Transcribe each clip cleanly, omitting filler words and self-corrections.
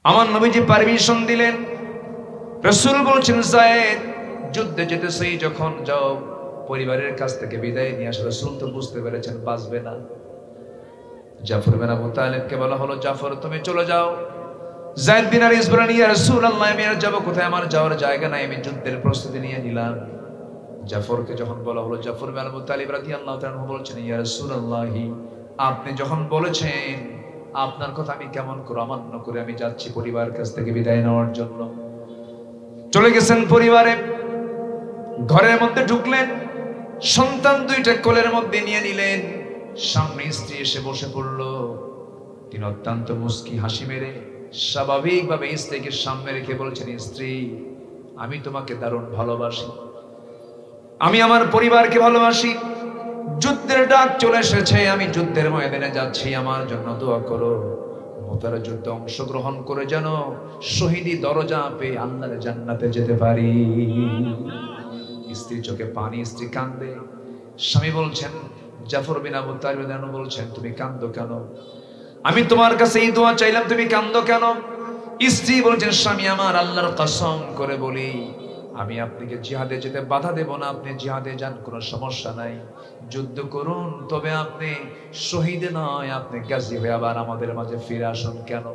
আমার নবীজি পারমিশন দিলেন। রাসূল বলছেন, যায়েদ যুদ্ধে যেতেছে, যখন যাও পরিবারের কাছ থেকে বিদায় নিয়ে আসো। রাসূল তো বুঝতে পেরেছেন বাঁচবে না। জাফর বিন আবু তালিবকে বলা হলো, জাফর তুমি চলে যাও। যায়েদ বিন আরিস বলেন, ইয়া রাসূলুল্লাহ আমি আর যাব কোথায়, আমার যাওয়ার জায়গা নাই, আমি যুদ্ধের প্রস্তুতি নিয়ে নিলাম। জাফরকে যখন বলা হলো, জাফর বিন আবু তালিব রাদিয়াল্লাহু তাআলা বলছেন, ইয়া রাসূলুল্লাহ আপনি যখন বলেছেন আপনার কথা আমি কেমন করে অমান্য করে আমি যাচ্ছি পরিবারের কাছ থেকে বিদায় নেওয়ার জন্য। চলে গেছেন পরিবারে, ঘরের মধ্যে ঢুকলেন, সন্তান দুইটা কোলের মধ্যে নিয়ে নিলেন। সামনে স্ত্রী এসে বসে পড়ল। তিনি অত্যন্ত মুস্কি হাসি মেরে স্বাভাবিকভাবে স্ত্রীকে সামনে রেখে বলছেন, স্ত্রী আমি তোমাকে দারুণ ভালোবাসি, আমি আমার পরিবারকে ভালোবাসি। যুদ্ধের ডাক চলে এসেছে, আমি যুদ্ধের ময়দানে যাচ্ছি, আমার জন্য দোয়া করো। মুতার যুদ্ধে অংশগ্রহণ করে যেন শহীদি দরজা পেয়ে আল্লাহর জান্নাতে যেতে পারি। স্ত্রী চোখে পানি, স্ত্রী কান্দে। স্বামী বলছেন, জাফর বিন আবু তালিব বলছেন, তুমি কান্দো কেন? আমি তোমার কাছে এই দোয়া চাইলাম, তুমি কান্দো কেন? স্ত্রী বলছেন, স্বামী আমার আল্লাহর কসম করে বলি আমি আপনাকে জিহাদে যেতে বাধা দেব না, আপনি জিহাদে যান, কোনো সমস্যা নাই, যুদ্ধ করুন, তবে আপনি শহীদে নয়, আপনি গাজী হয়ে আবার আমাদের মাঝে ফিরে আসুন। কেন?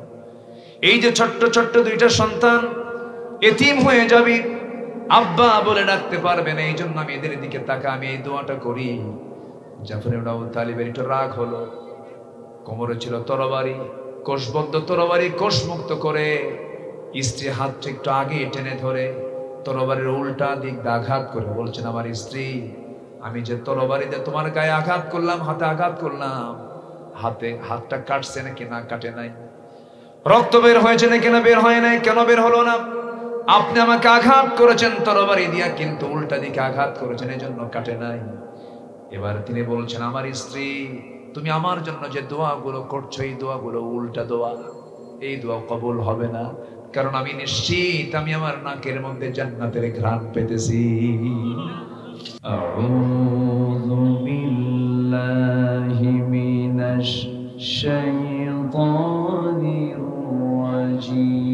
এই যে ছোট্ট ছোট্ট দুইটা সন্তান এতিম হয়ে যাবে, আব্বা বলে ডাকতে পারবে না, এই জন্য আমি এদের দিকে তাকা, আমি এই দোয়াটা করি। জাফর ইবনে আবু তালিবের একটু রাগ হলো। কোমরে ছিল তরবারি, কোষবদ্ধ তরবারি, কোষমুক্ত করে স্ত্রী হাতটা একটু আগে টেনে ধরে তরবারির উল্টা দিক দিয়ে আঘাত করে বলছেন, আমার স্ত্রী আমি যে তরবারিতে তোমার গায়ে আঘাত করলাম, হাতে আঘাত করলাম, হাতটা কাটছে নাকি না কাটে নাই? রক্ত বের হয়েছে নাকি না বের হয় নাই? কেন বের হলো না? আপনি আমাকে আঘাত করেছেন তরবারি দিয়া, কিন্তু উল্টা দিকে আঘাত করেছেন, এই জন্য কাটে নাই। এবার তিনি বলছেন, আমার স্ত্রী তুমি আমার জন্য যে দোয়াগুলো করছো এই দোয়াগুলো উল্টা দোয়া, এই দোয়া কবুল হবে না, কারণ আমি নিশ্চিত আমি আমার নাকের মধ্যে জান্নাতের ঘ্রাণ পেতেছি। আউযু বিল্লাহি মিনাশ শাইতানির রাজীম।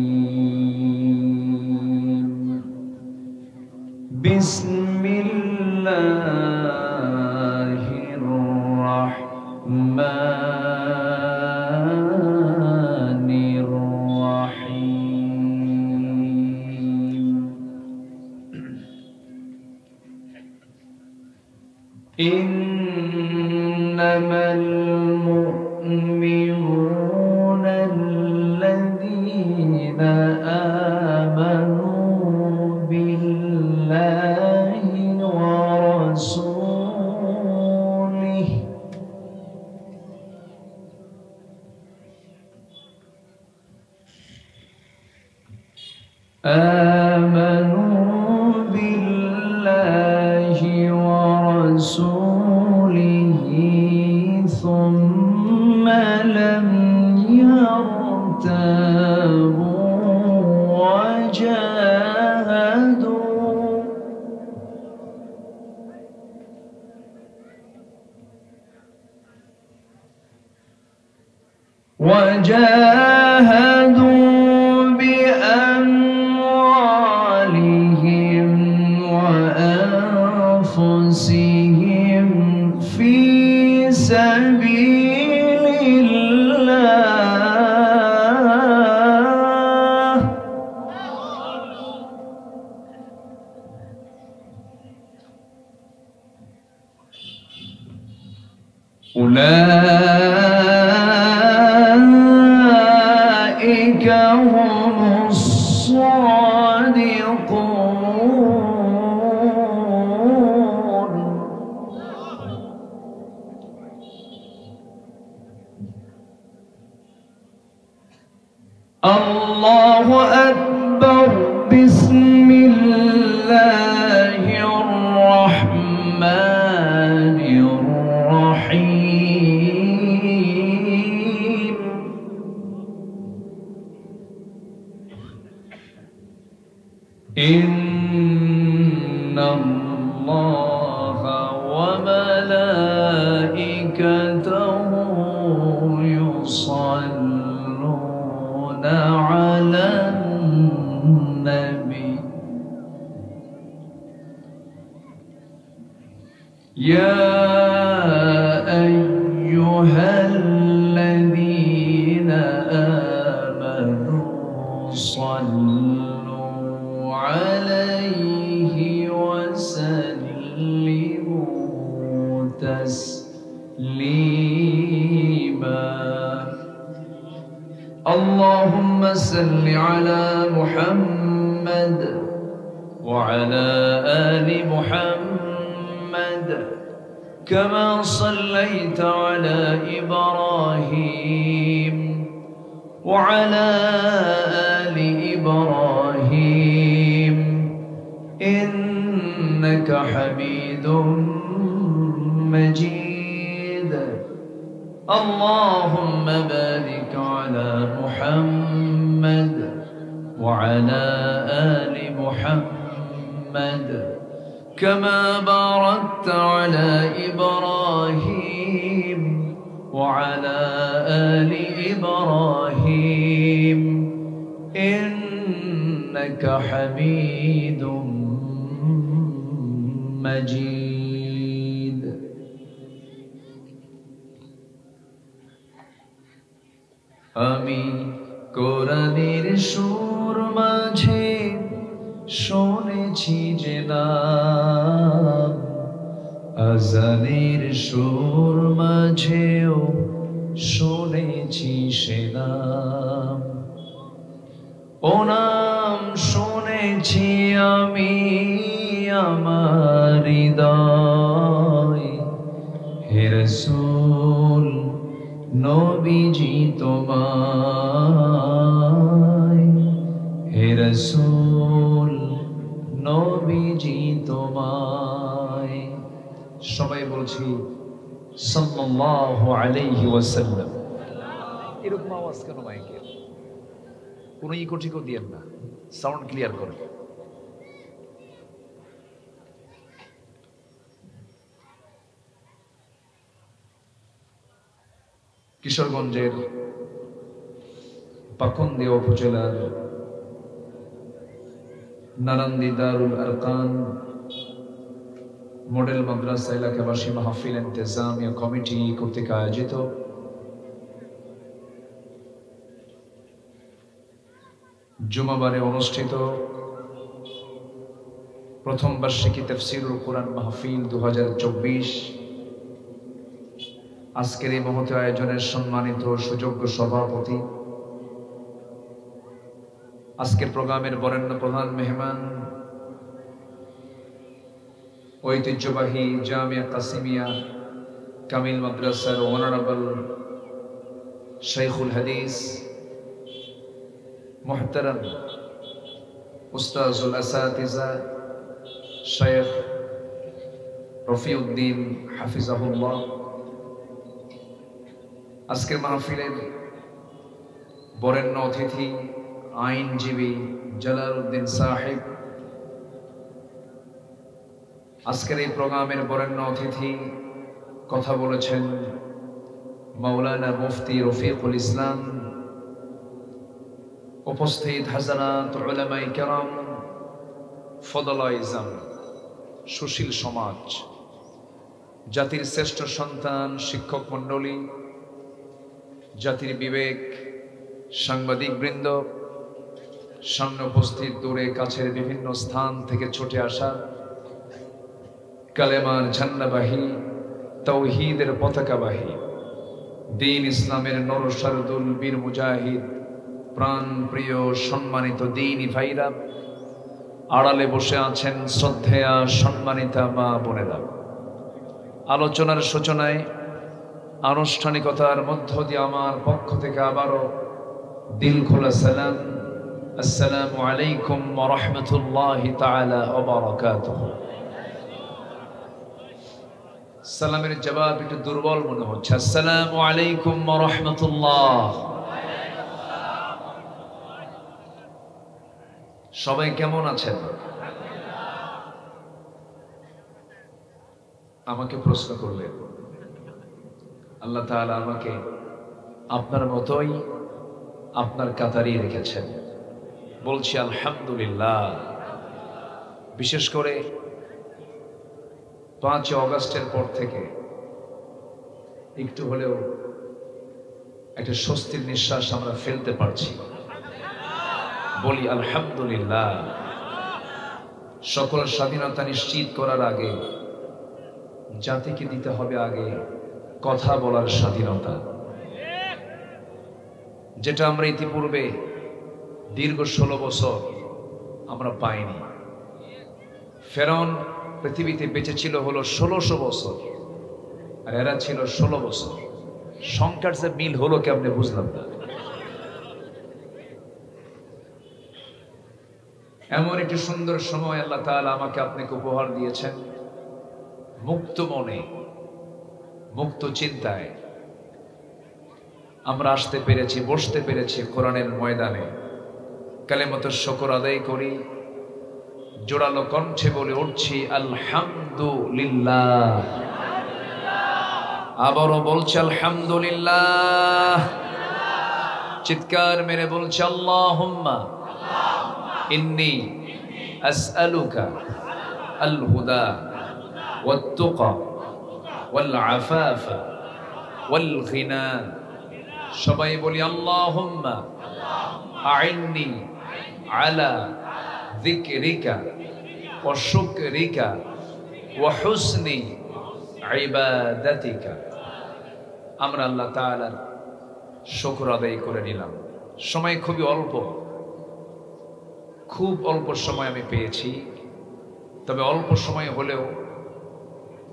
বিসমিল্লাহির রাহমানির রাহিম। ইন্নামাল মুমিনুনা আল্লাযীনা আমানু বিল্লাহি ওয়া রাসূলিহি ثم لم يرتابوا وجاهدوا بأموالهم وأنفسهم في سبيل الله أولئك هم الصادقون. الله أكبر. بسم الله الرحمن الرحيم. إن الله وملائكته يصلون على على النبي يا أيها الذين آمنوا صلوا عليه وسلموا تسليما اللهم صل على محمد وعلى آل محمد كما صليت على إبراهيم وعلى آل إبراهيم إنك حميد مجيد اللهم بارك على محمد وعلى آل محمد كما باركت على إبراهيم وعلى آل إبراهيم إنك حميد مجيد আমি কোরআনের সুর মাঝে শুনেছি যে নাম আজানের সুর মাঝেও শুনেছি সে নাম ও নাম শুনেছি আমি আমার হৃদয় হে রাসূল নবীজি তোমায় হে রাসূল নবীজি তোমায় সবাই বলছি সাল্লাল্লাহু আলাইহি ওয়াসাল্লাম। এরকম আওয়াজ কেন মাইকের? কোনো ইকো টিকো দিয়েন না, সাউন্ড ক্লিয়ার করুন। কিশোরগঞ্জের পাকুন্দিয়া উপজেলার নারান্দি দারুল আরকান মডেল মাদ্রাসা এলাকাবাসী মাহফিল ইন্তেজামিয়া কমিটি কর্তৃক আয়োজিত জুমাবারে অনুষ্ঠিত প্রথম বার্ষিকী তাফসীরুল কোরআন মাহফিল 2024 আজকের এই মহৎ আয়োজনের সম্মানিত সুযোগ্য সভাপতি, আজকের প্রোগ্রামের বরেণ্য প্রধান মেহমান, ঐতিহ্যবাহী জামিয়া কাসিমিয়া কামিল মাদ্রাসার অনারেবল শাইখুল হাদিস মুহতারাম উস্তাজুল আসাতিজা শাইখ রফিউদ্দিন হাফিজাহুল্লাহ, আজকের মাহফিলের বরেণ্য অতিথি আইনজীবী জালালউদ্দিন সাহেব, আজকের এই প্রোগ্রামের বরেণ্য অতিথি কথা বলেছেন মাওলানা মুফতি রফিকুল ইসলাম, উপস্থিত হাজারাত উলামায়ে কেরাম, ফদলায়ে ইজাম, সুশীল সমাজ, জাতির শ্রেষ্ঠ সন্তান, শিক্ষক মণ্ডলী, জাতির বিবেক, সাংবাদিক বৃন্দ, সামনে উপস্থিত দূরে কাছের বিভিন্ন স্থান থেকে ছুটে আসা কালেমার ঝান্ডাবাহী, তাওহীদের পতাকাবাহী, দ্বীন ইসলামের নরসারদুল বীর মুজাহিদ, প্রাণ প্রিয় সম্মানিত দ্বীনী ভাইরা, আড়ালে বসে আছেন শ্রদ্ধেয়া সম্মানিতা মা বোনেরা, আলোচনার সূচনায় আনুষ্ঠানিকতার মধ্য দিয়ে আমার পক্ষ থেকে আবারও দিল খোলা সালাম, আসসালামু আলাইকুম ওয়া রাহমাতুল্লাহি তাআলা ওয়া বারাকাতুহু। সালামের জবাব একটু দুর্বল মনে হচ্ছে। আসসালামু আলাইকুম ওয়া রাহমাতুল্লাহ। সবাই কেমন আছেন? আমাকে প্রশ্ন করলেন, আল্লাহ তাআলা আমাকে আপনার মতোই আপনার কাতারেই রেখেছেন। বলছি আলহামদুলিল্লাহ। বিশেষ করে 5 অগস্টের পর থেকে একটু হলেও একটা স্বস্তির নিঃশ্বাস আমরা ফেলতে পারছি, বলি আলহামদুলিল্লাহ। সকল স্বাধীনতা নিশ্চিত করার আগে জাতিকে দিতে হবে আগে কথা বলার স্বাধীনতা, যেটা আমরা ইতিপূর্বে দীর্ঘ 16 বছর আমরা পাইনি। ফেরাউন পৃথিবীতে বেঁচে ছিল হলো 1600 বছর, আর এরা ছিল 16 বছর। সংখ্যার যে মিল হলো কেমনে বুঝলাম না। এমন একটি সুন্দর সময় আল্লাহ তাআলা আমাকে আপনাকে উপহার দিয়েছেন। মুক্ত মনে, মুক্ত চিন্তায় আমরা আসতে পেরেছি, বসতে পেরেছি কোরআনের ময়দানে। কালেমাতুশ শুকর আদায় করি, জোরালো কণ্ঠে বলে উঠছি আলহামদুলিল্লাহ। আবারও বলছি আলহামদুলিল্লাহ। চিৎকার মেরে বলছি আল্লাহুম্মা ইন্নী আসআলুকা আল হুদা ওয়াত তুকা ওয়াল আফাফা ওয়াল গিনা। সবাই বলি আল্লাহুম্মা আইন্নি আলা যিকরিকা ওয়া শুকরিকা ওয়া হুসনি ইবাদাতিকা। আমরা আল্লাহ তাআলার শুকর আদায় করে নিলাম। সময় খুবই অল্প, খুব অল্প সময় আমি পেয়েছি। তবে অল্প সময় হলেও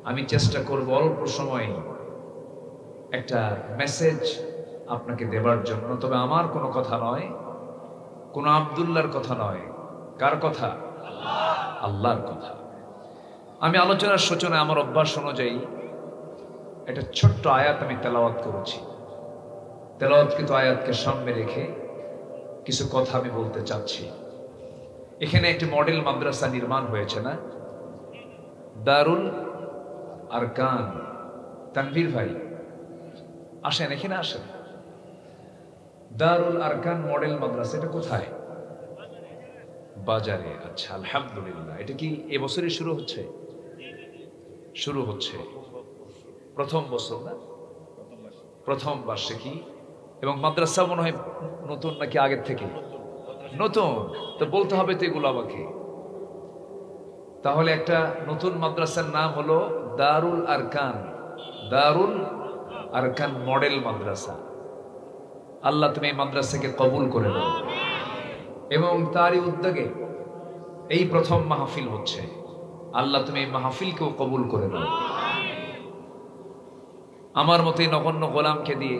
আমি চেষ্টা করব অল্প সময় একটা মেসেজ আপনাকে দেবার জন্য। তবে আমার কোনো কথা নয়, কোনো আব্দুল্লাহর কথা নয়। কার কথা? আল্লাহর কথা। আমি আলোচনার সূচনায় আমার অভ্যাস অনুযায়ী একটা ছোট্ট আয়াত আমি তেলাওয়াত করেছি। তেলাওয়াতকৃত আয়াতকে সামনে রেখে কিছু কথা আমি বলতে চাচ্ছি। এখানে একটি মডেল মাদ্রাসা নির্মাণ হয়েছে না, দারুল আরকান। তানভীর ভাই আসেন, এখানে আসেন। দারুল আরকান মডেল মাদ্রাসা, এটা কোথায়? বাজারে। আচ্ছা, আলহামদুলিল্লাহ। এটা কি এবছরই শুরু হচ্ছে? শুরু হচ্ছে, প্রথম বছর না, প্রথম বার্ষিকী। এবং মাদ্রাসা মনে হয় নতুন নাকি আগের থেকে? নতুন। তো বলতে হবে তো এগুলো আমাকে। তাহলে একটা নতুন মাদ্রাসার নাম হলো দারুল আরকান। দারুল আরকান মডেল মাদ্রাসা। আল্লাহ তুমি এই মাদ্রাসাকে কবুল করে নাও। এবং তারই উদ্যোগে এই প্রথম মাহফিল হচ্ছে। আল্লাহ তুমি এই মাহফিলকেও কবুল করে নাও। আমার মতোই নগণ্য গোলামকে দিয়ে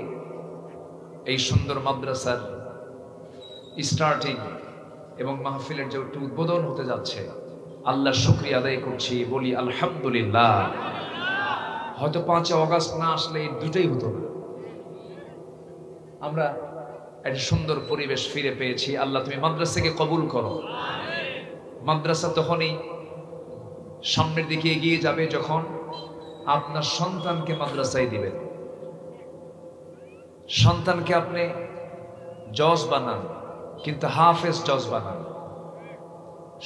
এই সুন্দর মাদ্রাসার স্টার্টিং এবং মাহফিলের যে একটু উদ্বোধন হতে যাচ্ছে, আল্লাহর শুকরিয়া আদায় করছি, বলি আলহামদুলিল্লাহ। হয়তো 5 অগস্ট না আসলে এই দুটোই হতো না। আমরা একটা সুন্দর পরিবেশ ফিরে পেয়েছি। আল্লাহ তুমি মাদ্রাসাকে কবুল করো। মাদ্রাসা তখনই সামনের দিকে এগিয়ে যাবে যখন আপনার সন্তানকে মাদ্রাসায় দিবেন। সন্তানকে আপনি জজ বানান, কিন্তু হাফেজ জজ বানান।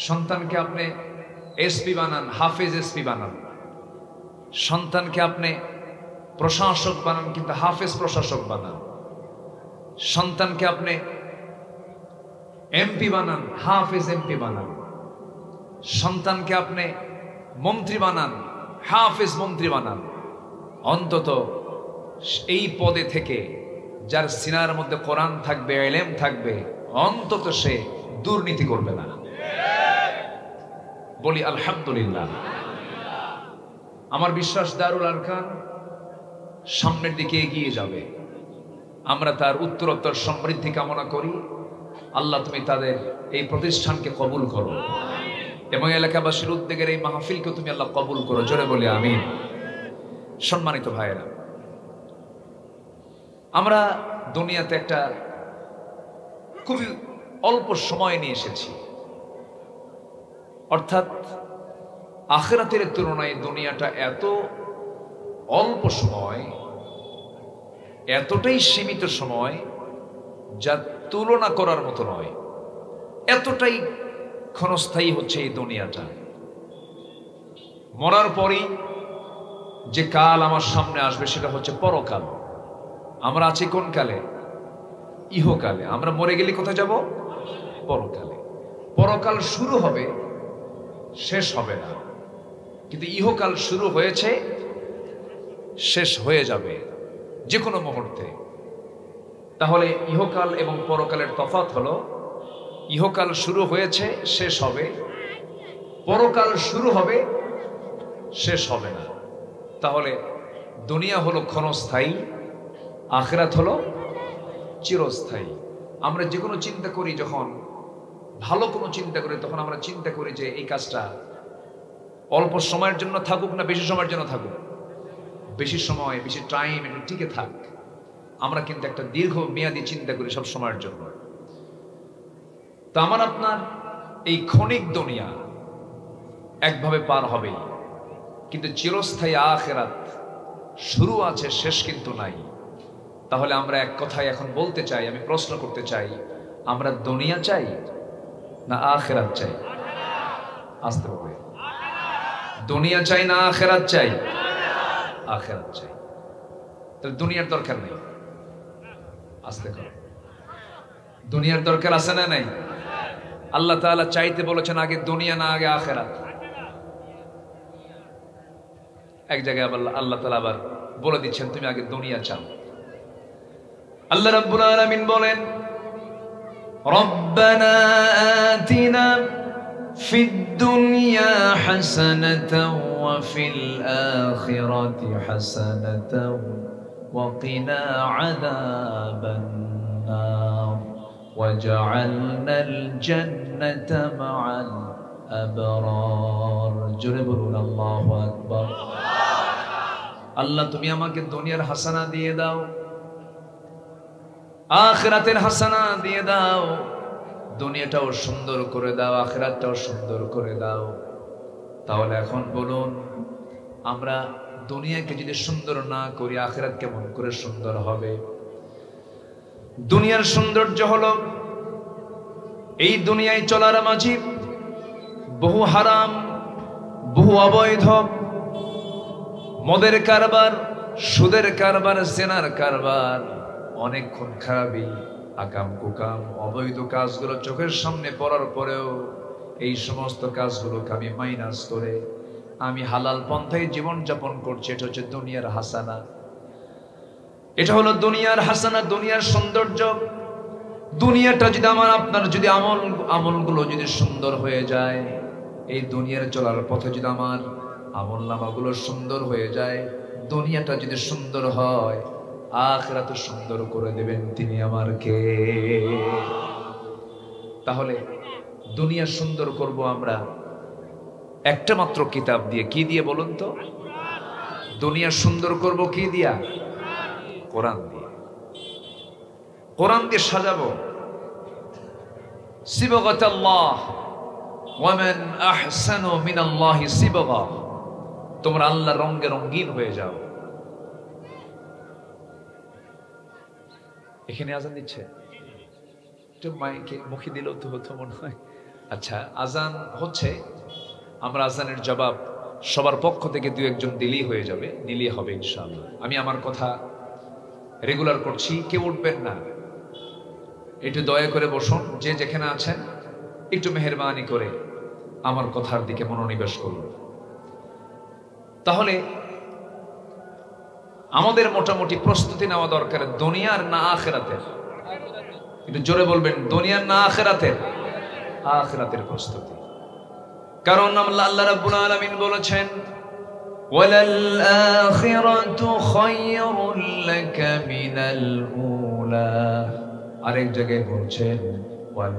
সন্তানকে আপনি এসপি বানান, হাফেজ এসপি বানান। সন্তানকে আপনি প্রশাসক বানান, কিন্তু হাফেজ প্রশাসক বানান। সন্তানকে আপনি এমপি বানান, হাফেজ এমপি বানান। সন্তানকে আপনি মন্ত্রী বানান, হাফেজ মন্ত্রী বানান। অন্তত এই পদে থেকে যার সিনার মধ্যে কোরআন থাকবে, ইলম থাকবে, অন্তত সে দুর্নীতি করবে না। বলি আলহামদুলিল্লাহ। আমার বিশ্বাস দারুল আরকান সামনের দিকে এগিয়ে যাবে। আমরা তার উত্তরোত্তর সমৃদ্ধি কামনা করি। আল্লাহ তুমি তাদের এই প্রতিষ্ঠানকে কবুল করো এবং এলাকাবাসীর উদ্যোগের এই মাহফিলকে তুমি আল্লাহ কবুল করো। জোরে বলি আমিন। সম্মানিত ভাইয়েরা, আমরা দুনিয়াতে একটা খুবই অল্প সময় নিয়ে এসেছি। অর্থাৎ আখিরাতের তুলনায় দুনিয়াটা এত অল্প সময়, এতটাই সীমিত সময় যা তুলনা করার মতো নয়। এতটাই ক্ষণস্থায়ী হচ্ছে এই দুনিয়াটা। মরার পরই যে কাল আমার সামনে আসবে সেটা হচ্ছে পরকাল। আমরা আছি কোন কালে? ইহকালে। আমরা মরে গেলে কোথায় যাব? পরকালে। পরকাল শুরু হবে, শেষ হবে না, কিন্তু ইহকাল শুরু হয়েছে, শেষ হয়ে যাবে যে কোনো মুহূর্তে। তাহলে ইহকাল এবং পরকালের তফাৎ হলো, ইহকাল শুরু হয়েছে, শেষ হবে, পরকাল শুরু হবে, শেষ হবে না। তাহলে দুনিয়া হলো ক্ষণস্থায়ী, আখিরাত হলো চিরস্থায়ী। আমরা যে কোনো চিন্তা করি, যখন ভালো কোনো চিন্তা করি, তখন আমরা চিন্তা করি যে এই কাজটা অল্প সময়ের জন্য থাকুক না বেশি সময়ের জন্য থাকুক, বেশি সময়, বেশি টাইম একটু টিকে থাক। আমরা কিন্তু একটা দীর্ঘ মেয়াদী চিন্তা করি সব সময়ের জন্য। তা আমার আপনার এই ক্ষণিক দুনিয়া একভাবে পার হবেই, কিন্তু চিরস্থায়ী আখিরাত শুরু আছে, শেষ কিন্তু নাই। তাহলে আমরা এক কথায় এখন বলতে চাই, আমি প্রশ্ন করতে চাই, আমরা দুনিয়া চাই না আখিরাত চাই? আসতে হবে। দুনিয়া চাই না আখিরাত চাই? আখিরাত চাই। তাহলে দুনিয়ার দরকার নেই। আসতে করো। দুনিয়ার দরকার আছে না নাই? আল্লাহ তাআলা চাইতে বলেছেন আগে দুনিয়া না আগে আখিরাত। এক জায়গায় আল্লাহ তাআলা আবার বলে দিচ্ছেন তুমি আগে দুনিয়া চাও। আল্লাহ রাব্বুল আলামিন বলেন, রব্বানা আতিনা ফিদ দুনিয়া হাসানাতাও ওয়া ফিল আখিরাতি হাসানাতাও ওয়া কিনা আযাবান নার ওয়াজআলনাল জান্নাতা মা'আল আবরার। জোরে বলুন আল্লাহু আকবার। আল্লাহ তুমি আমাকে দুনিয়ার হাসানা দিয়ে দাও, আখিরাতের হাসানা দিয়ে দাও, দুনিয়াটাও সুন্দর করে দাও, আখিরাতটাও সুন্দর করে দাও। তাহলে এখন বলুন, আমরা দুনিয়াকে যদি সুন্দর না করি, আখিরাত কেমন করে সুন্দর হবে? দুনিয়ার সৌন্দর্য হলো এই দুনিয়ায় চলার মাঝে বহু হারাম, বহু অবৈধ, মদের কারবার, সুদের কারবার, জেনার কারবার, অনেক খুন খারাপি, আকাম কুকাম, অবৈধ কাজগুলো চোখের সামনে পড়ার পরেও এই সমস্ত কাজগুলোকে আমি মাইনাস করে আমি হালাল পন্থায় জীবন যাপন করছি। এটা হচ্ছে দুনিয়ার হাসানা। এটা হলো দুনিয়ার হাসানা, দুনিয়ার সৌন্দর্য। দুনিয়াটা যদি আমার আপনার যদি আমলগুলো যদি সুন্দর হয়ে যায়, এই দুনিয়ার চলার পথে যদি আমার আমল নামাগুলো সুন্দর হয়ে যায়, দুনিয়াটা যদি সুন্দর হয়, আখিরাত সুন্দর করে দেবেন তিনি আমার কে। তাহলে দুনিয়া সুন্দর করব আমরা একটা মাত্র কিতাব দিয়ে। কি দিয়ে বলুন তো? দুনিয়া সুন্দর করব কি দিয়া? কোরআন দিয়ে। কোরআন দিয়ে সাজাবো। সিবগাতাল্লাহ ওয়া মান আহসানু মিনাল্লাহি সিবগা। তোমরা আল্লাহর রঙে রঙিন হয়ে যাও। এখানে আজান দিচ্ছে, একটু মাইকে মুখে দিলেও তো হতো মনে হয়। আচ্ছা, আজান হচ্ছে, আমরা আজানের জবাব সবার পক্ষ থেকে দু একজন দিলেই হয়ে যাবে, দিলেই হবে ইনশাআল্লাহ। আমি আমার কথা রেগুলার করছি, কেউ উঠবেন না, একটু দয়া করে বসুন। যে যেখানে আছেন একটু মেহেরবানি করে আমার কথার দিকে মনোনিবেশ করুন। তাহলে আমাদের মোটামুটি প্রস্তুতি নেওয়া দরকার দুনিয়ার না আখিরাতের? একটু জোরে বলবেন, দুনিয়ার না আখিরাতের? আখিরাতের প্রস্তুতি। কারণ আল্লাহ রাব্বুল আলামিন বলেছেন, ওয়ালাল আখিরাতু খায়রুল লাকা মিনাল উলা। আরেক জায়গায় বলছেন, ওয়াল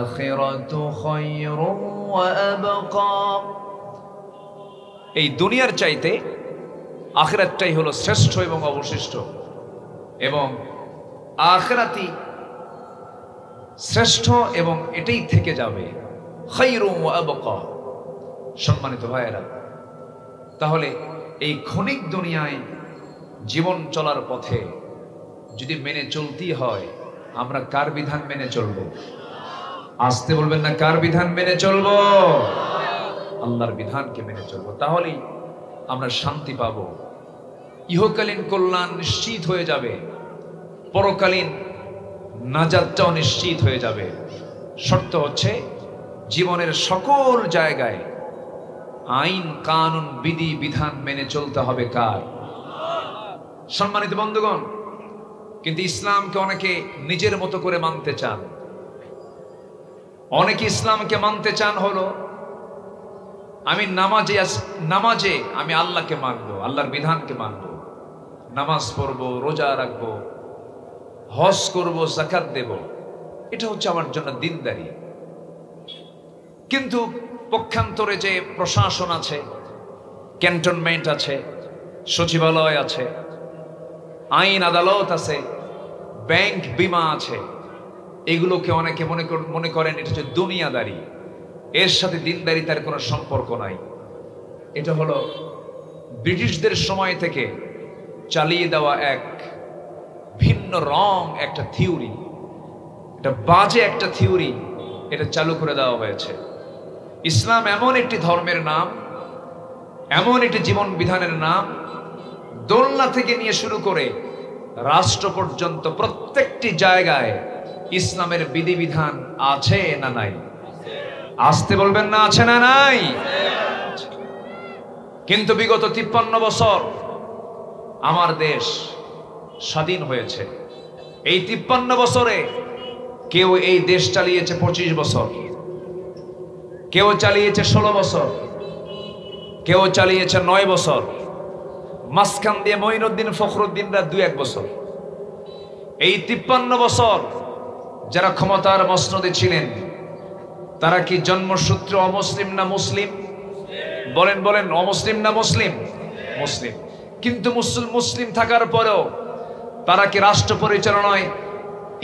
আখিরাতু খায়রুন ওয়া আবকা। এই দুনিয়ার চাইতে আখিরাতটাই হলো শ্রেষ্ঠ এবং অবশিষ্ট, এবং আখিরাতই শ্রেষ্ঠ এবং এটাই থেকে যাবে। খায়রুন ওয়া আবকা। সম্মানিত ভাইয়েরা, তাহলে এই ক্ষণিক দুনিয়ায় জীবন চলার পথে যদি মেনে চলতেই হয়, আমরা কার বিধান মেনে চলব? আসতে বলবেন না, কার বিধান মেনে চলবো? আল্লাহর বিধানকে মেনে চলবো। তাহলেই আমরা শান্তি পাবো, ইহকালীন কল্যাণ নিশ্চিত হয়ে যাবে, পরকালীন নাজাতটাও নিশ্চিত হয়ে যাবে। শর্ত হচ্ছে জীবনের সকল জায়গায় আইন কানুন বিধি বিধান মেনে চলতে হবে কার? সম্মানিত বন্ধুগণ, কিন্তু ইসলামকে অনেকে নিজের মতো করে মানতে চান। অনেকে ইসলামকে মানতে চান হলো আমি নামাজে আমি আল্লাহকে মানবো, আল্লাহর বিধানকে মানবো, নামাজ পড়বো, রোজা রাখবো, হজ করবো, যাকাত দেব, এটা হচ্ছে আমার জন্য দিনদারি। কিন্তু পক্ষান্তরে যে প্রশাসন আছে, ক্যান্টনমেন্ট আছে, সচিবালয় আছে, আইন আদালত আছে, ব্যাংক বিমা আছে, এগুলোকে অনেকে মনে করেন এটা হচ্ছে দুনিয়াদারি, এর সাথে দিনদারি তার কোনো সম্পর্ক নাই। এটা হলো ব্রিটিশদের সময় থেকে চালিয়ে দেওয়া এক ভিন্ন রং একটা থিওরি, এটা বাজে একটা থিওরি, এটা চালু করে দেওয়া হয়েছে। ইসলাম এমন একটি ধর্মের নাম, এমন একটি জীবন বিধানের নাম, দোলনা থেকে নিয়ে শুরু করে রাষ্ট্র পর্যন্ত প্রত্যেকটি জায়গায় ইসলামের বিধিবিধান আছে না নাই? আসতে বলবেন না, আছে না নাই? কিন্তু বিগত 53 বছর আমার দেশ স্বাধীন হয়েছে। এই 53 বছরে কেউ এই দেশ চালিয়েছে 25 বছর, কেউ চালিয়েছে 16 বছর, কেউ চালিয়েছে 9 বছর, মাঝখান দিয়ে মঈনুদ্দিন ফখরুদ্দিনরা 2-1 বছর। এই 53 বছর যারা ক্ষমতার মসনদে ছিলেন তারা কি জন্মসূত্রে অমুসলিম না মুসলিম? বলেন বলেন, অমুসলিম না মুসলিম? মুসলিম। কিন্তু মুসলিম থাকার পরেও তারা কি রাষ্ট্র পরিচালনায়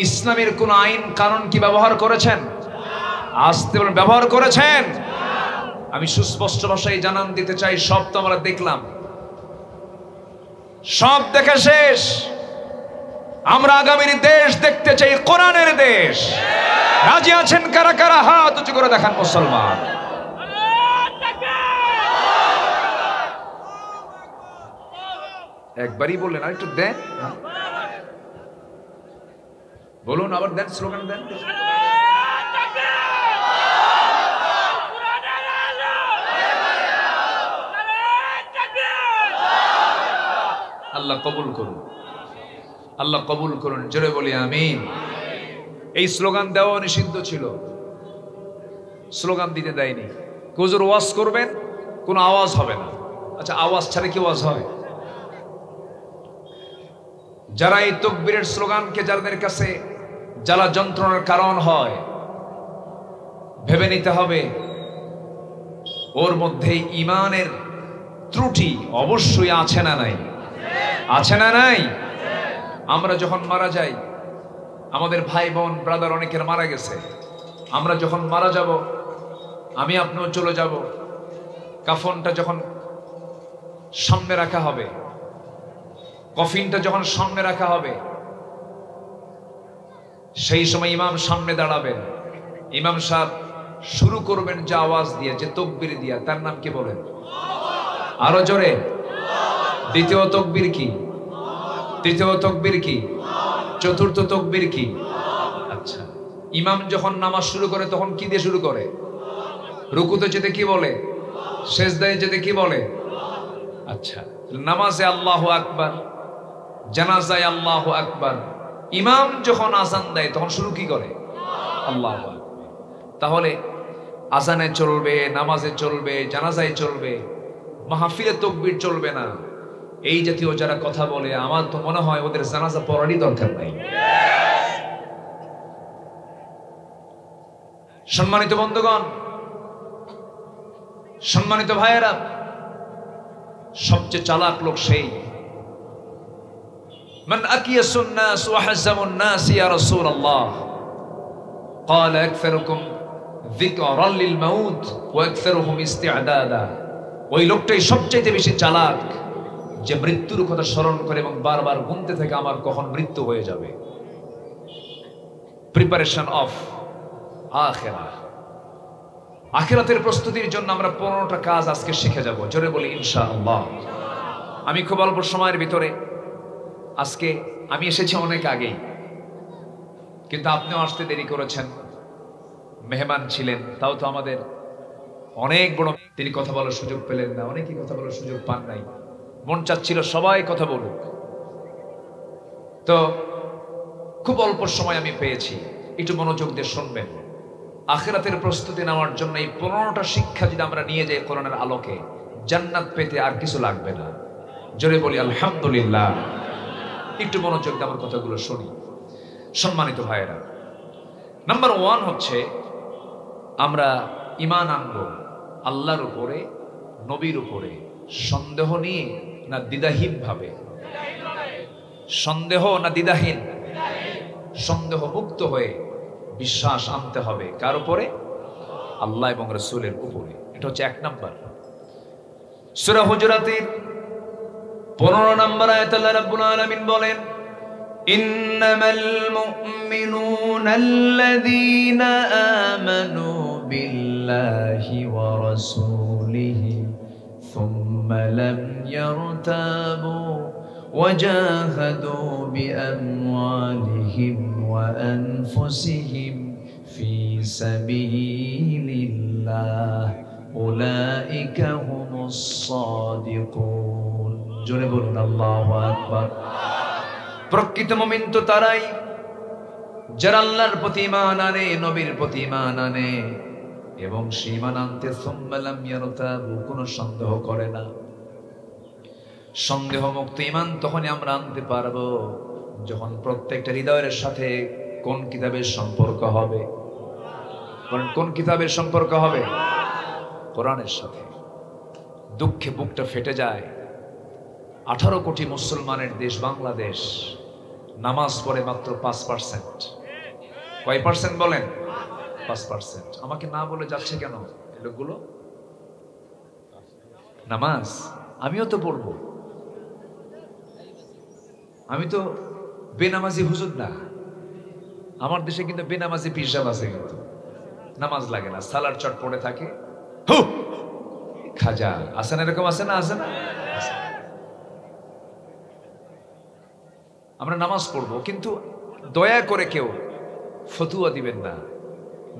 ইসলামের কোন আইন কানুন কি ব্যবহার করেছেন? আসতে বলেন, ব্যবহার করেছেন? আমি সুস্পষ্ট ভাষায় জানান দিতে চাই, সব তো আমরা দেখলাম, সব দেখা শেষ। আমরা আগামীর দেশ দেখতে চাই, কোরআনের দেশ। রাজি আছেন কারা কারা? হাত উঁচু করে দেখান মুসলমান। একবারই বললেন, আর একটু দেন, বলুন, আবার দেন, স্লোগান দেন। আল্লাহ কবুল করুন, আল্লাহ কবুল করুন, জোরে বলি আমিন। এই স্লোগান দেওয়া নিষিদ্ধ ছিল, স্লোগান দিতে দেয়নি। হুজুর ওয়াজ করবেন, কোনো আওয়াজ হবে না। আচ্ছা, আওয়াজ ছাড়া কি ওয়াজ হয়? যারা এই তাকবীরের স্লোগানকে যাদের কাছে জ্বালা যন্ত্রণার কারণ হয়, ভেবে নিতে হবে ওর মধ্যে ঈমানের ত্রুটি অবশ্যই আছে না নাই? আছে না নাই? আমরা যখন মারা যাই, আমাদের ভাই বোন ব্রাদার অনেকের মারা গেছে, আমরা যখন মারা যাব, আমি আপনিও চলে যাব, কাফনটা যখন সামনে রাখা হবে, কফিনটা যখন সামনে রাখা হবে, সেই সময় ইমাম সামনে দাঁড়াবেন। ইমাম সাহেব শুরু করবেন যে আওয়াজ দিয়ে, যে তাকবীর দিয়া, তার নাম কি বলেন? আরো জোরে। দ্বিতীয় তাকবীর কি? তৃতীয় তাকবীর কি? চতুর্থ তাকবীর কি? আচ্ছা, ইমাম যখন নামাজ শুরু করে তখন কি দিয়ে শুরু করে? রুকুতে যেতে কি বলে? সেজদায় যেতে কি বলে? আচ্ছা, নামাজে আল্লাহু আকবার, জানাজায় আল্লাহু আকবার। ইমাম যখন আযান দেয় তখন শুরু কি করে? আল্লাহু আকবার। তাহলে আযানে চলবে, নামাজে চলবে, জানাজায় চলবে, মাহফিলে তাকবীর চলবে না। এই জাতীয় যারা কথা বলে, আমার তো মনে হয় ওদের জানাজা পড়ারই দরকার নাই। সম্মানিত বন্ধুগণ, সম্মানিত ভাইয়েরা, সবচেয়ে চালাক লোক সেই মান আকিয়াসুন নাস ওয়া হাযামুন নাস ইয়া রাসূলুল্লাহ قال اكثركم ذكرا للموت واكثرهم استعدادا। ওই লোকটাই সবচেয়ে বেশি চালাক যে মৃত্যুর কথা স্মরণ করে এবং বারবার গুনতে থাকে আমার কখন মৃত্যু হয়ে যাবে। প্রিপারেশন অফ আখিরাহ। আখিরাতের প্রস্তুতির জন্য আমরা 15টা কাজ আজকে শিখে যাব, জোরে বলি ইনশাআল্লাহ। আমি খুব অল্প সময়ের ভিতরে, আজকে আমি এসেছি অনেক আগেই, কিন্তু আপনিও আসতে দেরি করেছেন, মেহমান ছিলেন, তাও তো আমাদের অনেক বড়, তিনি কথা বলার সুযোগ পেলেন না, অনেকেই কথা বলার সুযোগ পান নাই। মন চাচ্ছিল সবাই কথা বলুক, তো খুব অল্প সময় আমি পেয়েছি, একটু মনোযোগ দিয়ে শুনবেন। আখিরাতের প্রস্তুতি নেওয়ার জন্য এই 15টা শিক্ষা যদি আমরা নিয়ে যাই কোরআনের আলোকে, জান্নাত পেতে আর কিছু লাগবে না। জোরে বলি আলহামদুলিল্লাহ। একটু মনোযোগ দিয়ে আমার কথাগুলো শুনি। সম্মানিত ভাইয়েরা, নাম্বার 1 হচ্ছে আমরা ঈমান আনবো আল্লাহর উপরে, নবীর উপরে, সন্দেহ নিয়ে না দ্বিধাহীন ভাবে? সন্দেহ না দ্বিধাহীন? সন্দেহ মুক্ত হয়ে বিশ্বাস আনতে হবে কার উপরে? আল্লাহ এবং রাসূলের উপরে। এটা হচ্ছে 1 নাম্বার। সূরা হুজুরাতের 15 নম্বর আয়াতে আল্লাহ রাব্বুল আলামিন বলেন, ইন্নামাল মুমিনুনা আল্লাযীনা আমানু বিল্লাহি ওয়া রাসূলিহি সুম্মা লাম ইয়ারতাবু ওয়া জাহাদু বিআমওয়ালিহিম ওয়া আনফুসিহিম ফি সাবিলিল্লাহ উলাইকা হুমুস সাদিকুন। জোরে বলুন আল্লাহু আকবার। প্রকৃত মুমিন তো তারাই যারা আল্লাহর প্রতি ঈমান আনে, নবীর প্রতি ঈমান আনে এবং সেই ঈমান আনতে সুম্মা লাম ইয়ারতাবু, কোনো সন্দেহ করে না। সন্দেহ মুক্ত ঈমান তখনই আমরা আনতে পারবো যখন প্রত্যেকটা হৃদয়ের সাথে কোন কিতাবের সম্পর্ক হবে? কোন কিতাবের সম্পর্ক হবে? কোরআনের সাথে। দুঃখে বুকটা ফেটে যায়, 18 কোটি মুসলমানের দেশ বাংলাদেশ, নামাজ পড়ে মাত্র 5%। কয় পার্সেন্ট বলেন? 5%। আমাকে না বলে যাচ্ছে কেন এই লোকগুলো? নামাজ আমিও তো পড়বো, আমি তো বেনামাজি হুজুর না। আমার দেশে কিন্তু বেনামাজি পীর সাহেব আছে, কিন্তু নামাজ লাগে না, সালার চট পড়ে থাকে, হু খাজা আছে না, এরকম আছে না? আছে না? আমরা নামাজ পড়বো, কিন্তু দয়া করে কেউ ফতুয়া দিবেন না।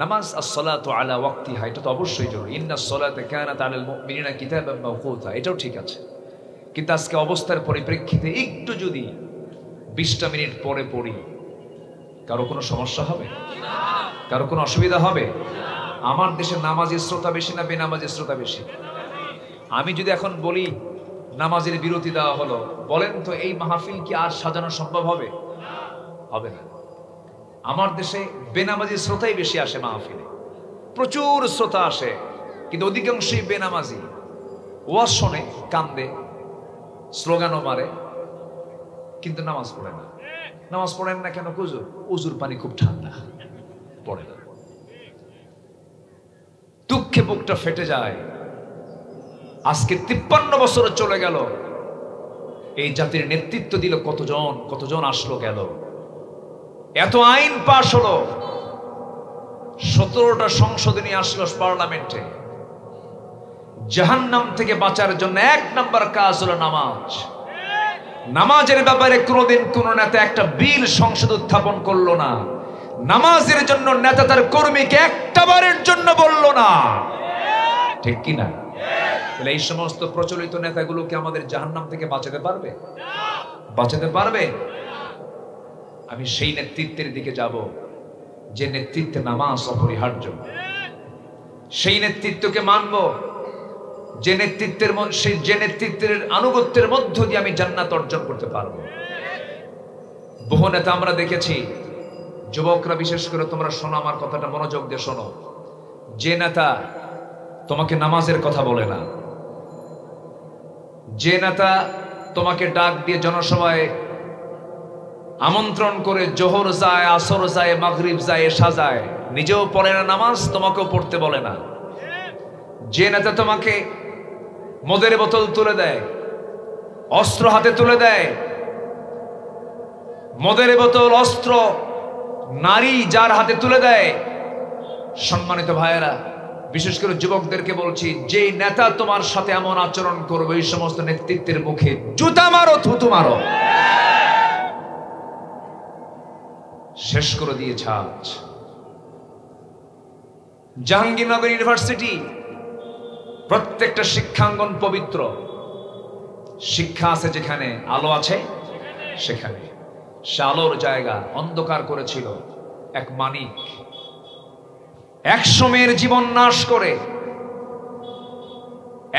নামাজ as-salatu ala waqtiha, এটা তো অবশ্যই জরুরি। ইন্নাস সালাতা কানাত আলাল মুমিনিনা কিতাবান মাওকুতা, এটাও ঠিক আছে। কিন্তু আজকে অবস্থার পরিপ্রেক্ষিতে একটু যদি 20টা মিনিট পরে পড়ি, কারো কোনো সমস্যা হবে? কারো কোনো অসুবিধা হবে? আমার দেশে নামাজের শ্রোতা বেশি না বেনামাজের শ্রোতা বেশি? আমি যদি এখন বলি নামাজের বিরতি দেওয়া হলো, বলেন তো এই মাহফিল কি আর সাজানো সম্ভব হবে? হবে না। আমার দেশে বেনামাজি শ্রোতাই বেশি আসে মাহফিলে, প্রচুর শ্রোতা আসে, কিন্তু অধিকাংশই বেনামাজি। ওয়াজ শোনে, কান্দে, স্লোগানও মারে, কিন্তু নামাজ পড়ে না। নামাজ পড়েন না কেন? হুজুর উজুর পানি খুব ঠান্ডা, পড়ে না। দুঃখে বুকটা ফেটে যায়। আজকে 53 বছর চলে গেল, এই জাতির নেতৃত্ব দিল কতজন আসলো গেল, এত আইন পাশ হলো, 17টা সংশোধনী আসলো পার্লামেন্টে। জাহান্নাম থেকে বাঁচার জন্য 1 নাম্বার কাজ হলো নামাজ। নামাজের ব্যাপারে কোনোদিন কোন নেতা একটা বিল সংসদ উত্থাপন করলো না। নামাজের জন্য নেতা তার কর্মীকে একটা বারের জন্য বলল না, ঠিক কি না? তাহলে এই সমস্ত প্রচলিত নেতাগুলোকে আমাদের জাহান্নাম থেকে বাঁচাতে পারবে? বাঁচাতে পারবে? আমি সেই নেতৃত্বের দিকে যাব যে নেতৃত্বে নামাজ অপরিহার্য। সেই নেতৃত্বকে মানব যে নেতৃত্বের আনুগত্যের মধ্য দিয়ে আমি জান্নাত অর্জন করতে পারবো। বহু নেতা আমরা দেখেছি, যুবকরা বিশেষ করে তোমরা শোনো, আমার কথাটা মনোযোগ দিয়ে শোনো। যে নেতা তোমাকে নামাজের কথা বলে না, যে নেতা তোমাকে ডাক দিয়ে জনসভায় আমন্ত্রণ করে জোহর যায়, আসর যায়, মাগরিব যায়, এশা যায়, নিজেও পড়ে না নামাজ, তোমাকেও পড়তে বলে না। যে নেতা তোমাকে মদের বোতল তুলে দেয়, অস্ত্র হাতে তুলে দেয়, মদের বোতল, অস্ত্র, নারী যার হাতে তুলে দেয়, সম্মানিত ভাইয়েরা, বিশেষ করে যুবকদেরকে বলছি, যে নেতা তোমার সাথে এমন আচরণ করবে এই সমস্ত নেতৃত্বের মুখে জুতা মারো, থুতু মারো, শেষ করে দিয়েছে আজ। জাহাঙ্গীরনগর ইউনিভার্সিটি, প্রত্যেকটা শিক্ষাঙ্গন পবিত্র। শিক্ষা আছে যেখানে, আলো আছে সেখানে। সে আলোর জায়গা অন্ধকার করেছিল এক মানিক। 100 মেয়ের জীবন নাশ করে,